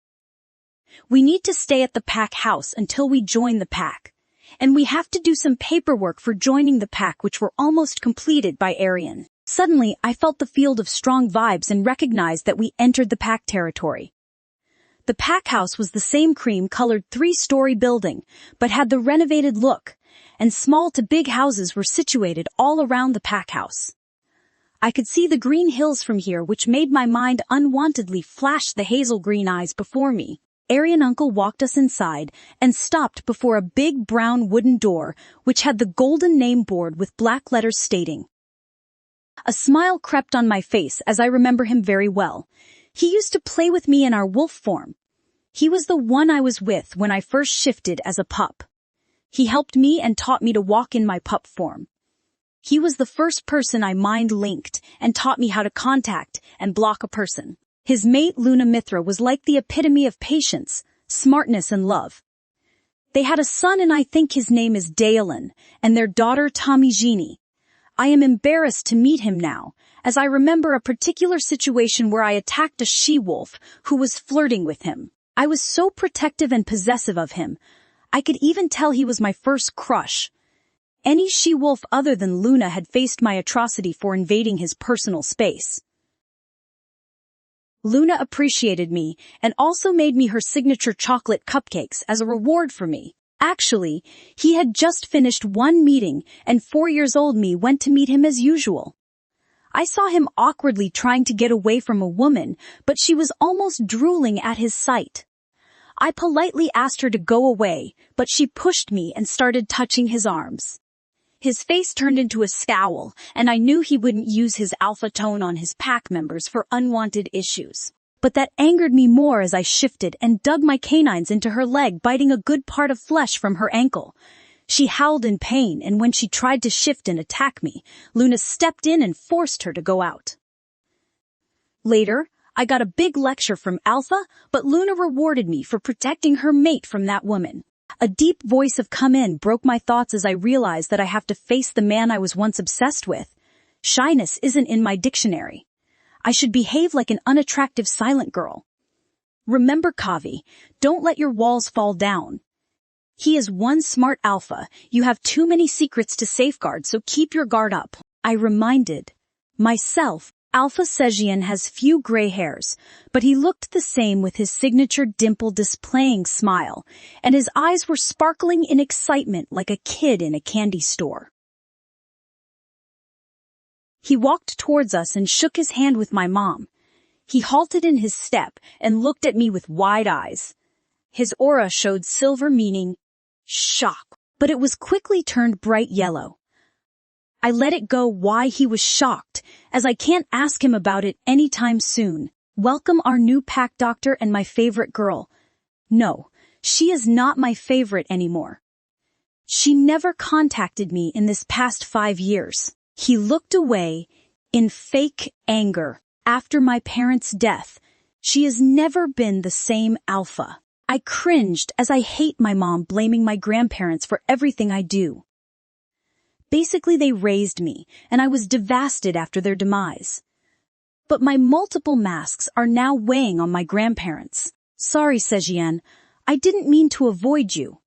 We need to stay at the pack house until we join the pack, and we have to do some paperwork for joining the pack, which were almost completed by Aryan. Suddenly, I felt the field of strong vibes and recognized that we entered the pack territory. The pack house was the same cream-colored 3-story building, but had the renovated look, and small to big houses were situated all around the pack house. I could see the green hills from here, which made my mind unwantedly flash the hazel green eyes before me. Aryan uncle walked us inside and stopped before a big brown wooden door which had the golden name board with black letters stating. A smile crept on my face as I remember him very well. He used to play with me in our wolf form. He was the one I was with when I first shifted as a pup. He helped me and taught me to walk in my pup form. He was the first person I mind-linked and taught me how to contact and block a person. His mate Luna Mithra was like the epitome of patience, smartness and love. They had a son and I think his name is Daelin, and their daughter Tamijini. I am embarrassed to meet him now, as I remember a particular situation where I attacked a she-wolf who was flirting with him. I was so protective and possessive of him. I could even tell he was my first crush. Any she-wolf other than Luna had faced my atrocity for invading his personal space. Luna appreciated me and also made me her signature chocolate cupcakes as a reward for me. Actually, he had just finished one meeting and 4-year-old me went to meet him as usual. I saw him awkwardly trying to get away from a woman, but she was almost drooling at his sight. I politely asked her to go away, but she pushed me and started touching his arms. His face turned into a scowl, and I knew he wouldn't use his alpha tone on his pack members for unwanted issues. But that angered me more as I shifted and dug my canines into her leg, biting a good part of flesh from her ankle. She howled in pain, and when she tried to shift and attack me, Luna stepped in and forced her to go out. Later, I got a big lecture from Alpha, but Luna rewarded me for protecting her mate from that woman. A deep voice of "come in" broke my thoughts as I realized that I have to face the man I was once obsessed with. Shyness isn't in my dictionary. I should behave like an unattractive silent girl. Remember, Kavi, don't let your walls fall down. He is one smart alpha. You have too many secrets to safeguard, so keep your guard up. I reminded myself. Alpha Sejian has few gray hairs, but he looked the same with his signature dimple-displaying smile, and his eyes were sparkling in excitement like a kid in a candy store. He walked towards us and shook his hand with my mom. He halted in his step and looked at me with wide eyes. His aura showed silver, meaning shock, but it was quickly turned bright yellow. I let it go why he was shocked, as I can't ask him about it anytime soon. Welcome our new pack doctor and my favorite girl. No, she is not my favorite anymore. She never contacted me in this past 5 years. He looked away in fake anger. After my parents' death, she has never been the same alpha. I cringed as I hate my mom blaming my grandparents for everything I do. Basically, they raised me, and I was devastated after their demise. But my multiple masks are now weighing on my grandparents. Sorry, Sejian, I didn't mean to avoid you.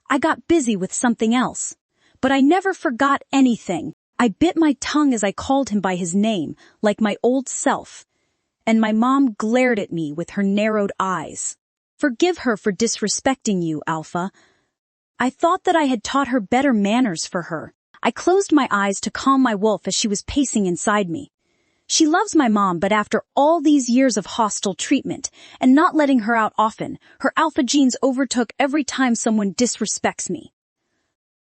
I got busy with something else. But I never forgot anything. I bit my tongue as I called him by his name, like my old self. And my mom glared at me with her narrowed eyes. Forgive her for disrespecting you, Alpha. I thought that I had taught her better manners for her. I closed my eyes to calm my wolf as she was pacing inside me. She loves my mom, but after all these years of hostile treatment and not letting her out often, her alpha genes overtook every time someone disrespects me.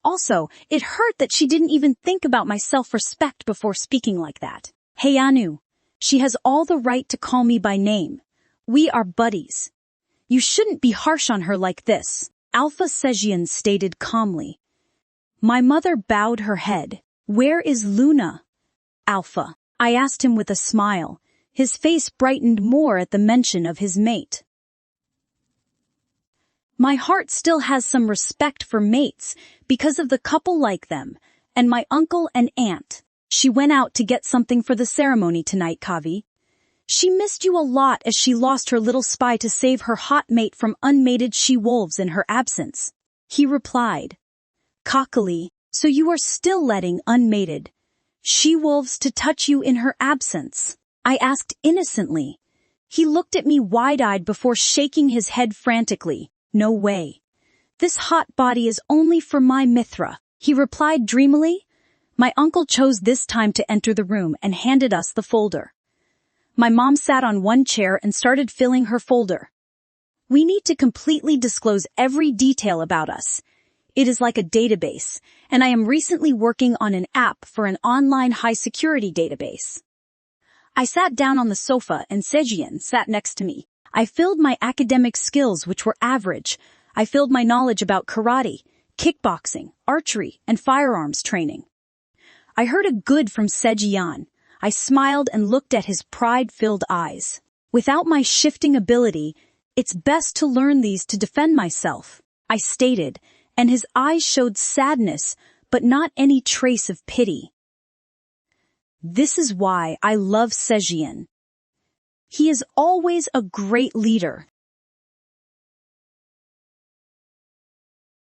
Also, it hurt that she didn't even think about my self-respect before speaking like that. Hey Anu, she has all the right to call me by name. We are buddies. You shouldn't be harsh on her like this, Alpha Sejian stated calmly. My mother bowed her head. Where is Luna? Alpha, I asked him with a smile. His face brightened more at the mention of his mate. My heart still has some respect for mates because of the couple like them, and my uncle and aunt. She went out to get something for the ceremony tonight, Kavi. She missed you a lot as she lost her little spy to save her hot mate from unmated she-wolves in her absence. He replied, cockily, so you are still letting unmated she-wolves to touch you in her absence? I asked innocently. He looked at me wide-eyed before shaking his head frantically. No way. This hot body is only for my Mithra, he replied dreamily. My uncle chose this time to enter the room and handed us the folder. My mom sat on one chair and started filling her folder. We need to completely disclose every detail about us. It is like a database, and I am recently working on an app for an online high-security database. I sat down on the sofa and Sejian sat next to me. I filled my academic skills, which were average. I filled my knowledge about karate, kickboxing, archery, and firearms training. I heard a good from Sejian. I smiled and looked at his pride-filled eyes. Without my shifting ability, it's best to learn these to defend myself, I stated, and his eyes showed sadness, but not any trace of pity. This is why I love Sejian. He is always a great leader,